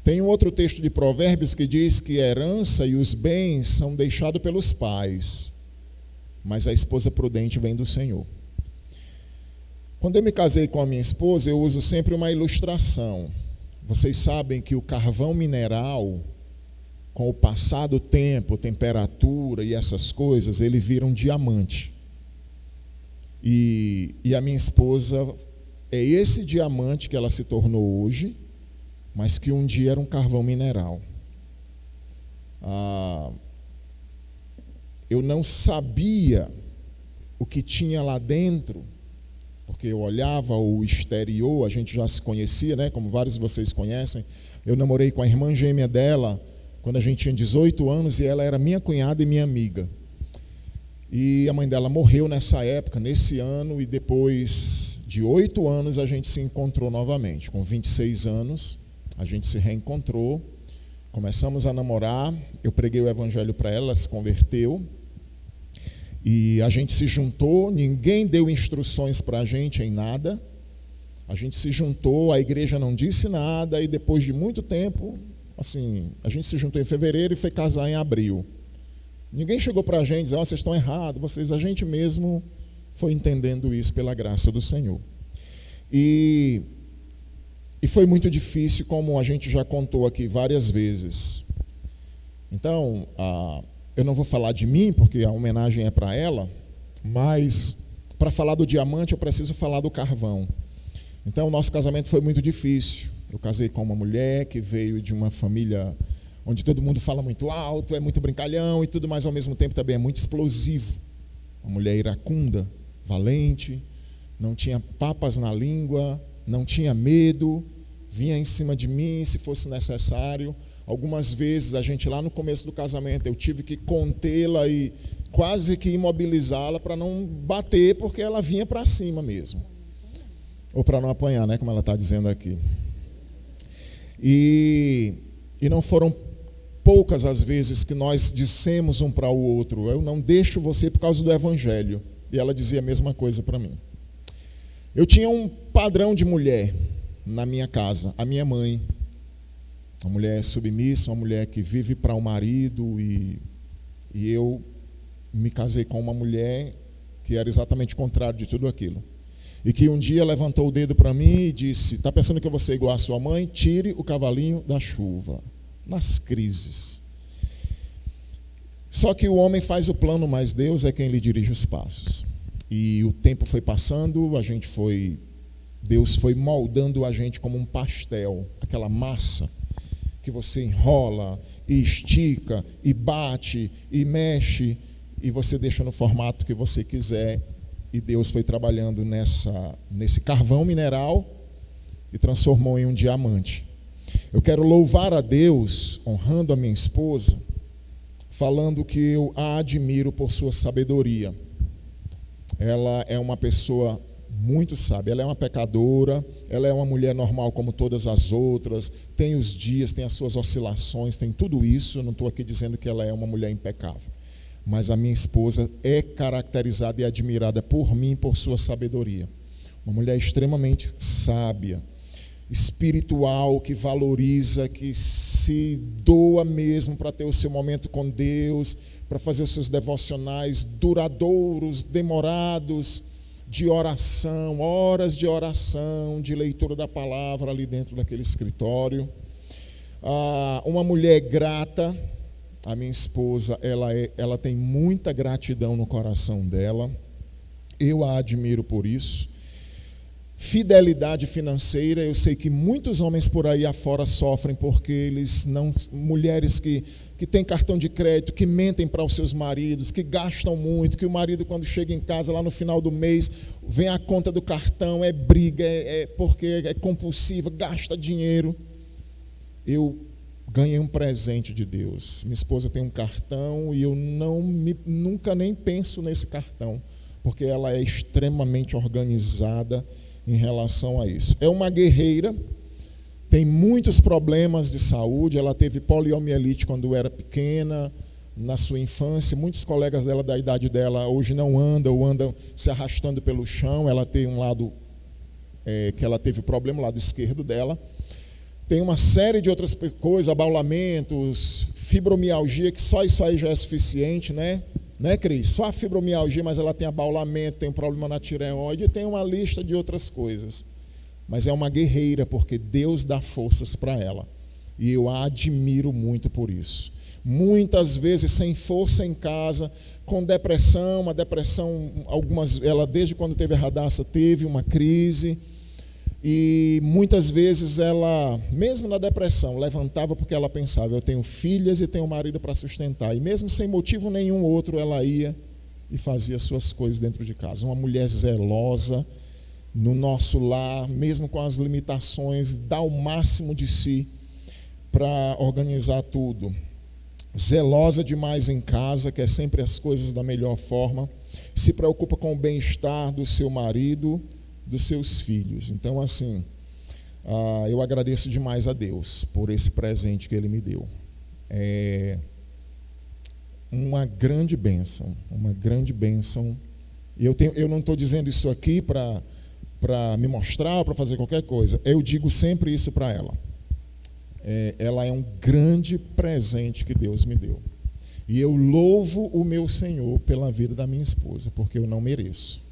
Tem um outro texto de Provérbios que diz que a herança e os bens são deixados pelos pais, mas a esposa prudente vem do Senhor. Quando eu me casei com a minha esposa, eu uso sempre uma ilustração. Vocês sabem que o carvão mineral, com o passar do tempo, temperatura e essas coisas, ele vira um diamante. E a minha esposa é esse diamante que ela se tornou hoje, mas que um dia era um carvão mineral. Eu não sabia o que tinha lá dentro, porque eu olhava o exterior, a gente já se conhecia, né? Como vários de vocês conhecem. Eu namorei com a irmã gêmea dela quando a gente tinha 18 anos e ela era minha cunhada e minha amiga. E a mãe dela morreu nessa época, nesse ano, e depois de 8 anos a gente se encontrou novamente. Com 26 anos, a gente se reencontrou, começamos a namorar, eu preguei o evangelho para ela, ela se converteu, e a gente se juntou, ninguém deu instruções para a gente em nada, a gente se juntou, a igreja não disse nada, e depois de muito tempo, assim, a gente se juntou em fevereiro e foi casar em abril. Ninguém chegou para a gente e disse, vocês estão errados, a gente mesmo foi entendendo isso pela graça do Senhor. E foi muito difícil, como a gente já contou aqui várias vezes. Então, eu não vou falar de mim, porque a homenagem é para ela, mas para falar do diamante eu preciso falar do carvão. Então, o nosso casamento foi muito difícil. Eu casei com uma mulher que veio de uma família onde todo mundo fala muito alto, é muito brincalhão e tudo, mas ao mesmo tempo também é muito explosivo. Uma mulher iracunda, valente, não tinha papas na língua, não tinha medo, vinha em cima de mim se fosse necessário. Algumas vezes a gente lá no começo do casamento, eu tive que contê-la e quase que imobilizá-la para não bater, porque ela vinha para cima mesmo. Ou para não apanhar, né, como ela está dizendo aqui. E não foram poucas as vezes que nós dissemos um para o outro, eu não deixo você por causa do evangelho. E ela dizia a mesma coisa para mim. Eu tinha um padrão de mulher na minha casa, a minha mãe. Uma mulher submissa, uma mulher que vive para o marido, e eu me casei com uma mulher que era exatamente o contrário de tudo aquilo. E que um dia levantou o dedo para mim e disse, está pensando que eu vou ser igual à sua mãe? Tire o cavalinho da chuva. Nas crises. Só que o homem faz o plano, mas Deus é quem lhe dirige os passos. E o tempo foi passando, Deus foi moldando a gente como um pastel, aquela massa que você enrola e estica e bate e mexe e você deixa no formato que você quiser. E Deus foi trabalhando nesse carvão mineral e transformou em um diamante. Eu quero louvar a Deus, honrando a minha esposa, falando que eu a admiro por sua sabedoria. Ela é uma pessoa muito sábia, ela é uma pecadora, ela é uma mulher normal como todas as outras, tem os dias, tem as suas oscilações, tem tudo isso. Eu não estou aqui dizendo que ela é uma mulher impecável, mas a minha esposa é caracterizada e admirada por mim por sua sabedoria. Uma mulher extremamente sábia, espiritual, que valoriza, que se doa mesmo para ter o seu momento com Deus, para fazer os seus devocionais duradouros, demorados, de oração, horas de oração, de leitura da palavra ali dentro daquele escritório. Uma mulher grata, a minha esposa, ela tem muita gratidão no coração dela, eu a admiro por isso. Fidelidade financeira, eu sei que muitos homens por aí afora sofrem porque eles não, mulheres que têm cartão de crédito, que mentem para os seus maridos, que gastam muito, que o marido quando chega em casa lá no final do mês, vem a conta do cartão, é briga, porque é compulsiva, gasta dinheiro. Eu ganhei um presente de Deus. Minha esposa tem um cartão e eu nunca nem penso nesse cartão, porque ela é extremamente organizada em relação a isso. É uma guerreira, tem muitos problemas de saúde, ela teve poliomielite quando era pequena, na sua infância. Muitos colegas dela da idade dela hoje não andam ou andam se arrastando pelo chão. Ela tem um lado que ela teve problema, o lado esquerdo dela. Tem uma série de outras coisas, abaulamentos, fibromialgia, que só isso aí já é suficiente, né? Né, Cris? Só a fibromialgia, mas ela tem abaulamento, tem um problema na tireoide, e tem uma lista de outras coisas. Mas é uma guerreira, porque Deus dá forças para ela. E eu a admiro muito por isso. Muitas vezes sem força em casa, com depressão, ela desde quando teve a Radassa teve uma crise. E muitas vezes ela, mesmo na depressão, levantava porque ela pensava, eu tenho filhas e tenho marido para sustentar. E mesmo sem motivo nenhum outro, ela ia e fazia suas coisas dentro de casa. Uma mulher zelosa no nosso lar, mesmo com as limitações, dá o máximo de si para organizar tudo. Zelosa demais em casa, quer sempre as coisas da melhor forma, se preocupa com o bem-estar do seu marido, dos seus filhos. Então, assim, eu agradeço demais a Deus por esse presente que Ele me deu. É uma grande bênção, uma grande bênção. Eu não estou dizendo isso aqui para me mostrar, para fazer qualquer coisa. Eu digo sempre isso para ela. Ela é um grande presente que Deus me deu. E eu louvo o meu Senhor pela vida da minha esposa, porque eu não mereço,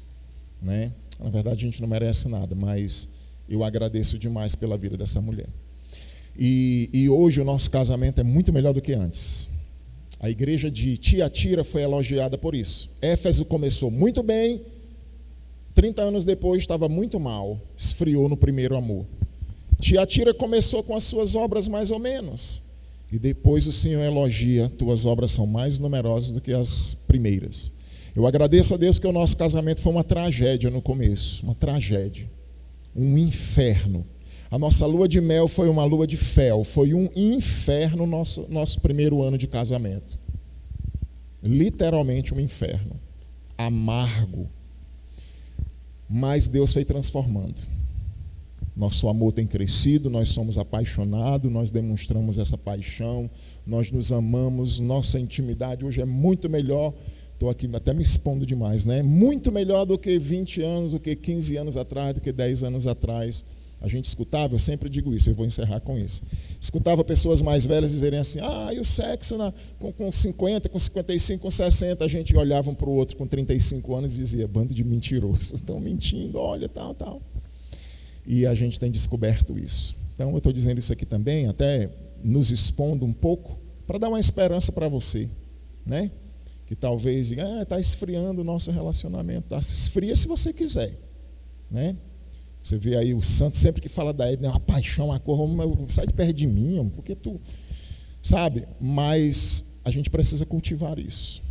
né? Na verdade, a gente não merece nada, mas eu agradeço demais pela vida dessa mulher. E hoje o nosso casamento é muito melhor do que antes. A igreja de Tiatira foi elogiada por isso. Éfeso começou muito bem, 30 anos depois estava muito mal, esfriou no primeiro amor. Tiatira começou com as suas obras mais ou menos, e depois o Senhor elogia, tuas obras são mais numerosas do que as primeiras. Eu agradeço a Deus que o nosso casamento foi uma tragédia no começo, uma tragédia, um inferno. A nossa lua de mel foi uma lua de fel, foi um inferno nosso primeiro ano de casamento. Literalmente um inferno, amargo. Mas Deus foi transformando. Nosso amor tem crescido, nós somos apaixonados, nós demonstramos essa paixão, nós nos amamos, nossa intimidade hoje é muito melhor. Estou aqui até me expondo demais, né? Muito melhor do que 20 anos, do que 15 anos atrás, do que 10 anos atrás. A gente escutava, eu sempre digo isso, eu vou encerrar com isso. Escutava pessoas mais velhas dizerem assim, e o sexo com 50, com 55, com 60, a gente olhava um para o outro com 35 anos e dizia, bando de mentirosos, estão mentindo, olha, tal. E a gente tem descoberto isso. Então eu estou dizendo isso aqui também, até nos expondo um pouco, para dar uma esperança para você, né? Que talvez diga, está esfriando o nosso relacionamento. Tá, se esfria se você quiser, né? Você vê aí o santo, sempre que fala da Edna, uma paixão, uma cor, sai de perto de mim, porque tu... Sabe? Mas a gente precisa cultivar isso.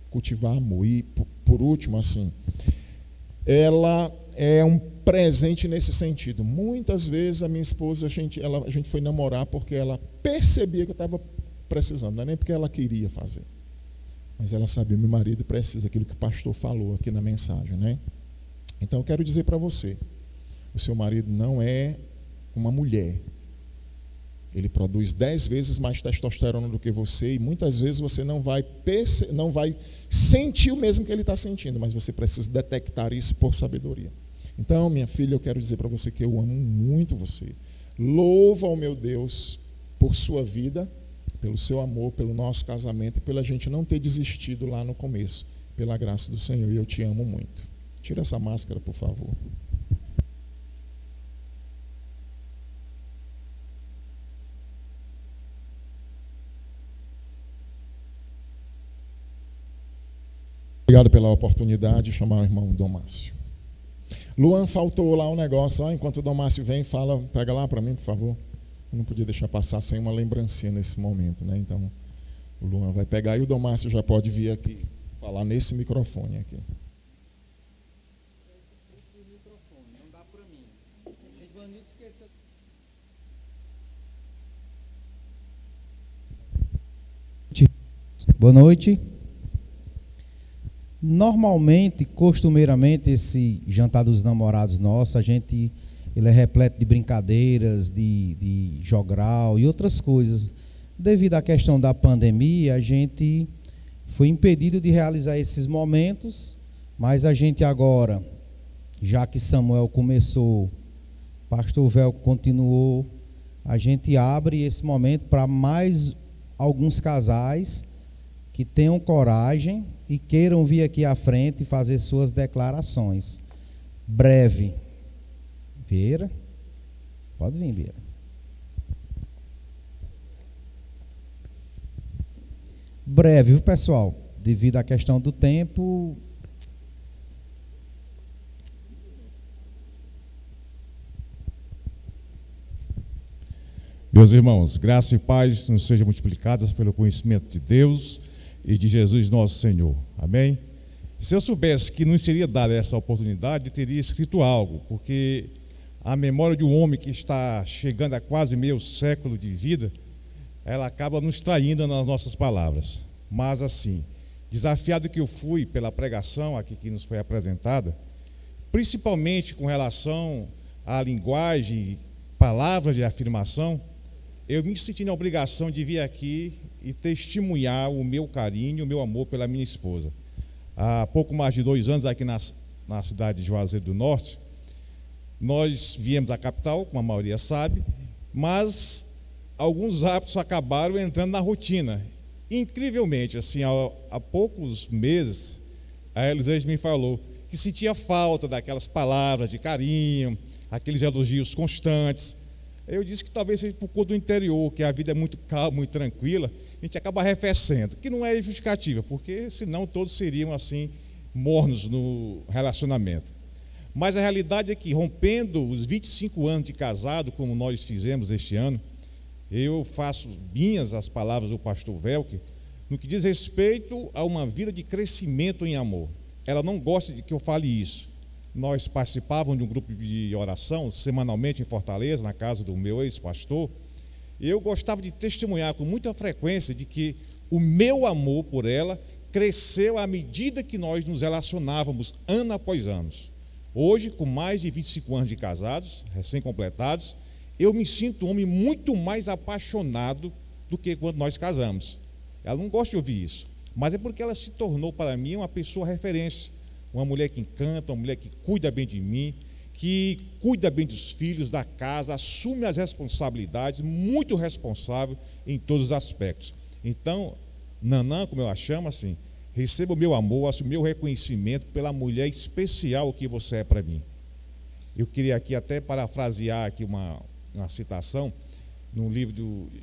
Cultivar amor. E, por último, assim, ela é um presente nesse sentido. Muitas vezes a minha esposa, a gente foi namorar porque ela percebia que eu estava precisando, não é nem porque ela queria fazer. Mas ela sabia, meu marido precisa, aquilo que o pastor falou aqui na mensagem, né? Então eu quero dizer para você, o seu marido não é uma mulher. Ele produz 10 vezes mais testosterona do que você e muitas vezes você não vai sentir o mesmo que ele está sentindo, mas você precisa detectar isso por sabedoria. Então, minha filha, eu quero dizer para você que eu amo muito você. Louvo ao meu Deus por sua vida, pelo seu amor, pelo nosso casamento e pela gente não ter desistido lá no começo, pela graça do Senhor, e eu te amo muito. Tira essa máscara, por favor. Obrigado pela oportunidade de chamar o irmão Dom Márcio. Luan, faltou lá um negócio, enquanto o Dom Márcio vem, pega lá para mim, por favor. Eu não podia deixar passar sem uma lembrancinha nesse momento, né? Então, o Luan vai pegar e o Dom Márcio já pode vir aqui, falar nesse microfone aqui. Boa noite. Normalmente, costumeiramente, esse jantar dos namorados nosso, ele é repleto de brincadeiras, de jogral e outras coisas. devido à questão da pandemia, a gente foi impedido de realizar esses momentos, mas a gente agora, já que Samuel começou, pastor Velco continuou, a gente abre esse momento para mais alguns casais que tenham coragem e queiram vir aqui à frente e fazer suas declarações. Breve. Vieira? Pode vir, Vieira. Breve, viu, pessoal? Devido à questão do tempo. Meus irmãos, graça e paz nos sejam multiplicadas pelo conhecimento de Deus e de Jesus nosso Senhor. Amém? Se eu soubesse que não seria dada essa oportunidade, eu teria escrito algo, porque a memória de um homem que está chegando a quase meio século de vida, ela acaba nos traindo nas nossas palavras. Mas assim, desafiado que eu fui pela pregação aqui que nos foi apresentada, principalmente com relação à linguagem, palavras de afirmação, eu me senti na obrigação de vir aqui e testemunhar o meu carinho, o meu amor pela minha esposa. Há pouco mais de 2 anos aqui na cidade de Juazeiro do Norte, nós viemos da capital, como a maioria sabe, mas alguns hábitos acabaram entrando na rotina. Incrivelmente, assim, há poucos meses, a Elisete me falou que sentia falta daquelas palavras de carinho, aqueles elogios constantes. Eu disse que talvez seja por conta do interior, que a vida é muito calma, muito tranquila, a gente acaba arrefecendo, que não é justificativa, porque senão todos seriam assim, mornos no relacionamento. Mas a realidade é que, rompendo os 25 anos de casado, como nós fizemos este ano, eu faço minhas as palavras do pastor Velke, no que diz respeito a uma vida de crescimento em amor. Ela não gosta de que eu fale isso. Nós participávamos de um grupo de oração semanalmente em Fortaleza, na casa do meu ex-pastor, e eu gostava de testemunhar com muita frequência de que o meu amor por ela cresceu à medida que nós nos relacionávamos ano após ano. Hoje, com mais de 25 anos de casados, recém-completados, eu me sinto um homem muito mais apaixonado do que quando nós casamos. Ela não gosta de ouvir isso, mas é porque ela se tornou para mim uma pessoa referência, uma mulher que encanta, uma mulher que cuida bem de mim, que cuida bem dos filhos, da casa, assume as responsabilidades, muito responsável em todos os aspectos. Então, Nanã, como eu a chamo assim, receba o meu amor, o meu reconhecimento pela mulher especial que você é para mim. Eu queria aqui até parafrasear aqui uma citação, no livro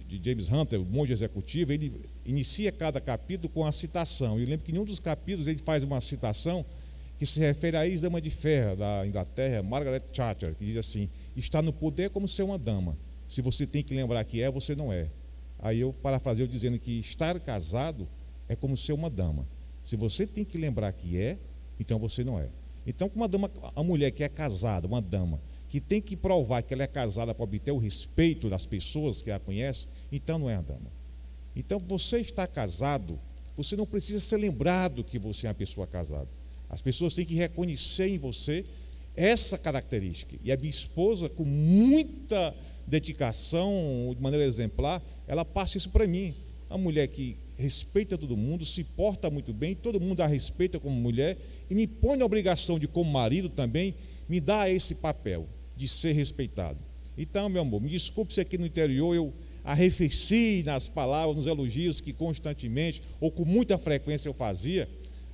de James Hunter, o Monge Executivo. Ele inicia cada capítulo com a citação. Eu lembro que em um dos capítulos ele faz uma citação que se refere à ex-dama de ferro da Inglaterra, Margaret Thatcher, que diz assim: está no poder como ser uma dama. Se você tem que lembrar que é, você não é. Aí eu parafraseio dizendo que estar casado é como ser uma dama. Se você tem que lembrar que é, então você não é. Então, como a mulher que é casada, uma dama, que tem que provar que ela é casada para obter o respeito das pessoas que a conhecem, então não é a dama. Então, você está casado, você não precisa ser lembrado que você é uma pessoa casada. As pessoas têm que reconhecer em você essa característica. E a minha esposa, com muita dedicação, de maneira exemplar, ela passa isso para mim. Uma mulher que respeita todo mundo, se porta muito bem, todo mundo a respeita como mulher e me põe na obrigação de, como marido também, me dá esse papel de ser respeitado. Então, meu amor, me desculpe se aqui no interior eu arrefeci nas palavras, nos elogios que constantemente ou com muita frequência eu fazia,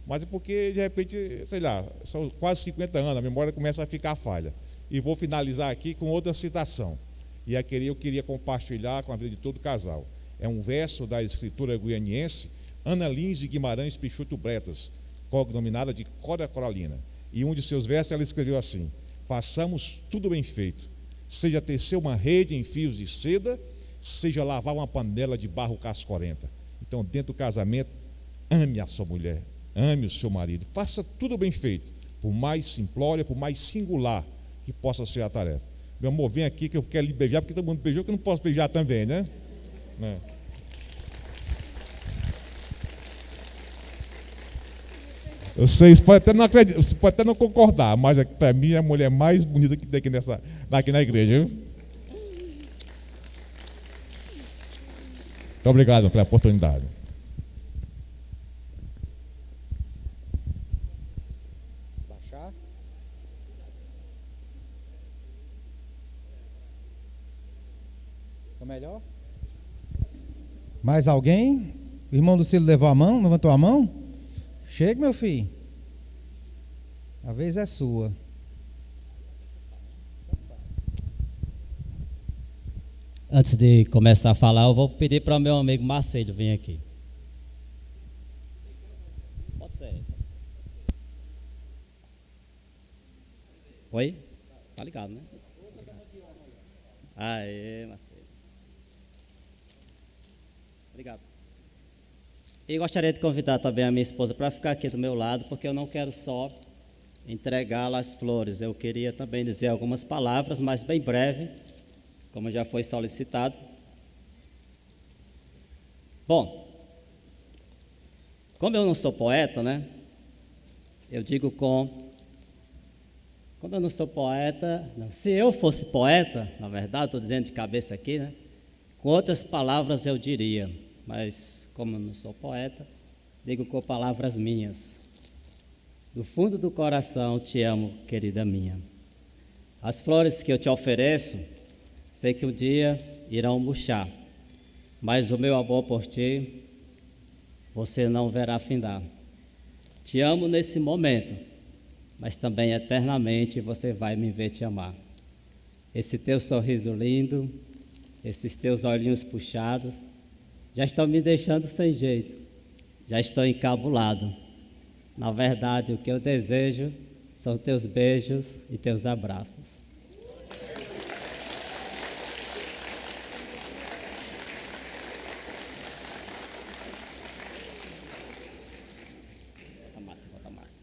mas é porque, de repente, sei lá, são quase 50 anos, a memória começa a ficar falha. E vou finalizar aqui com outra citação. E aquele eu queria compartilhar com a vida de todo casal. É um verso da escritora guianiense Ana Lins de Guimarães Peixoto Bretas, cognominada de Cora Coralina. E um de seus versos ela escreveu assim: façamos tudo bem feito, seja tecer uma rede em fios de seda, seja lavar uma panela de barro cascorenta. Então, dentro do casamento, ame a sua mulher, ame o seu marido, faça tudo bem feito, por mais simplória, por mais singular que possa ser a tarefa. Meu amor, vem aqui que eu quero lhe beijar, porque todo mundo beijou, que eu não posso beijar também, né? Vocês podem até não acreditar, você pode até não concordar, mas para mim é a mulher mais bonita que tem aqui na igreja, viu? Muito obrigado pela oportunidade. Baixar. Ficou melhor? Mais alguém? O irmão Lucílio levou a mão? Levantou a mão? Chega, meu filho. A vez é sua. Antes de começar a falar, eu vou pedir para o meu amigo Marcelo vir aqui. Pode ser. Oi? Tá ligado, né? Aê, Marcelo. Obrigado. E gostaria de convidar também a minha esposa para ficar aqui do meu lado, porque eu não quero só entregá-la as flores. Eu queria também dizer algumas palavras, mas bem breve, como já foi solicitado. Bom, como eu não sou poeta, né? Eu digo como eu não sou poeta, não, se eu fosse poeta, na verdade, estou dizendo de cabeça aqui, né? Com outras palavras eu diria, mas como eu não sou poeta, digo com palavras minhas. Do fundo do coração te amo, querida minha. As flores que eu te ofereço, sei que um dia irão murchar, mas o meu amor por ti, você não verá findar. Te amo nesse momento, mas também eternamente você vai me ver te amar. Esse teu sorriso lindo, esses teus olhinhos puxados, já estão me deixando sem jeito, já estou encabulado. Na verdade, o que eu desejo são teus beijos e teus abraços. Bota massa.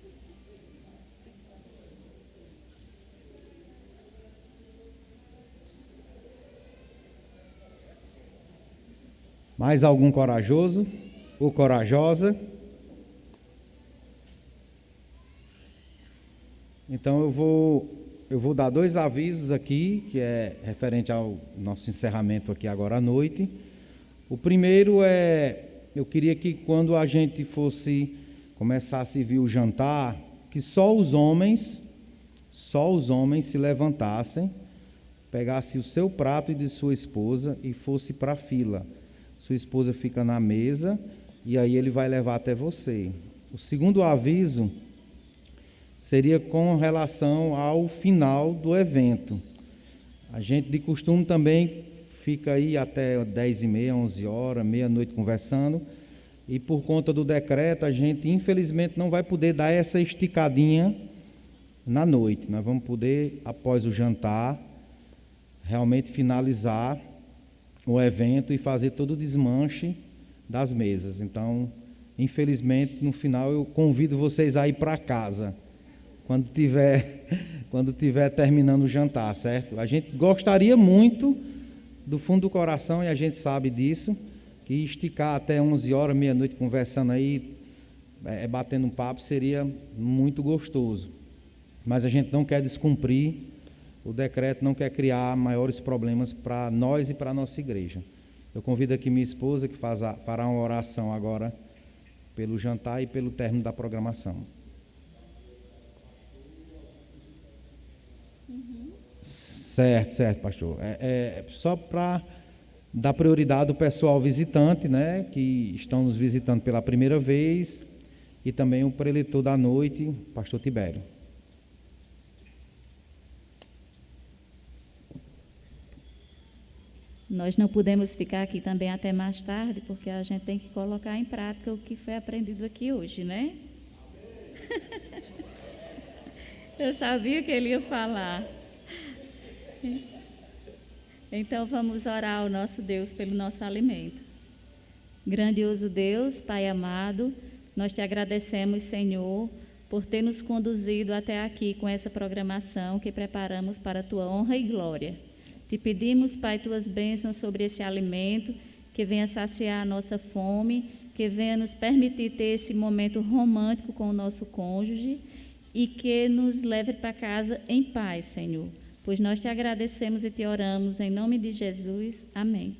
Mais algum corajoso ou corajosa? Então eu vou dar 2 avisos aqui, que é referente ao nosso encerramento aqui agora à noite. O primeiro é, eu queria que quando a gente fosse começar a servir o jantar, que só os homens se levantassem, pegasse o seu prato e de sua esposa e fosse para a fila. Sua esposa fica na mesa e aí ele vai levar até você. O segundo aviso seria com relação ao final do evento. A gente de costume também fica aí até 10h30, 11 horas, meia-noite conversando, e por conta do decreto a gente infelizmente não vai poder dar essa esticadinha na noite. Nós vamos poder, após o jantar, realmente finalizar o evento e fazer todo o desmanche das mesas. Então, infelizmente, no final eu convido vocês a ir para casa quando tiver terminando o jantar, certo? A gente gostaria muito, do fundo do coração, e a gente sabe disso, que esticar até 11 horas, meia-noite, conversando aí, batendo um papo, seria muito gostoso. Mas a gente não quer descumprir o decreto, não quer criar maiores problemas para nós e para a nossa igreja. Eu convido aqui minha esposa, que fará uma oração agora pelo jantar e pelo término da programação. Certo, pastor. Só para dar prioridade ao pessoal visitante, né, que estão nos visitando pela primeira vez, e também o preletor da noite, pastor Tibério. Nós não podemos ficar aqui também até mais tarde, porque a gente tem que colocar em prática o que foi aprendido aqui hoje, né? Eu sabia que ele ia falar. Então vamos orar ao nosso Deus pelo nosso alimento. Grandioso Deus, Pai amado, nós te agradecemos, Senhor, por ter nos conduzido até aqui com essa programação que preparamos para a tua honra e glória. Te pedimos, Pai, tuas bênçãos sobre esse alimento, que venha saciar a nossa fome, que venha nos permitir ter esse momento romântico com o nosso cônjuge e que nos leve para casa em paz, Senhor. Pois nós te agradecemos e te oramos em nome de Jesus. Amém.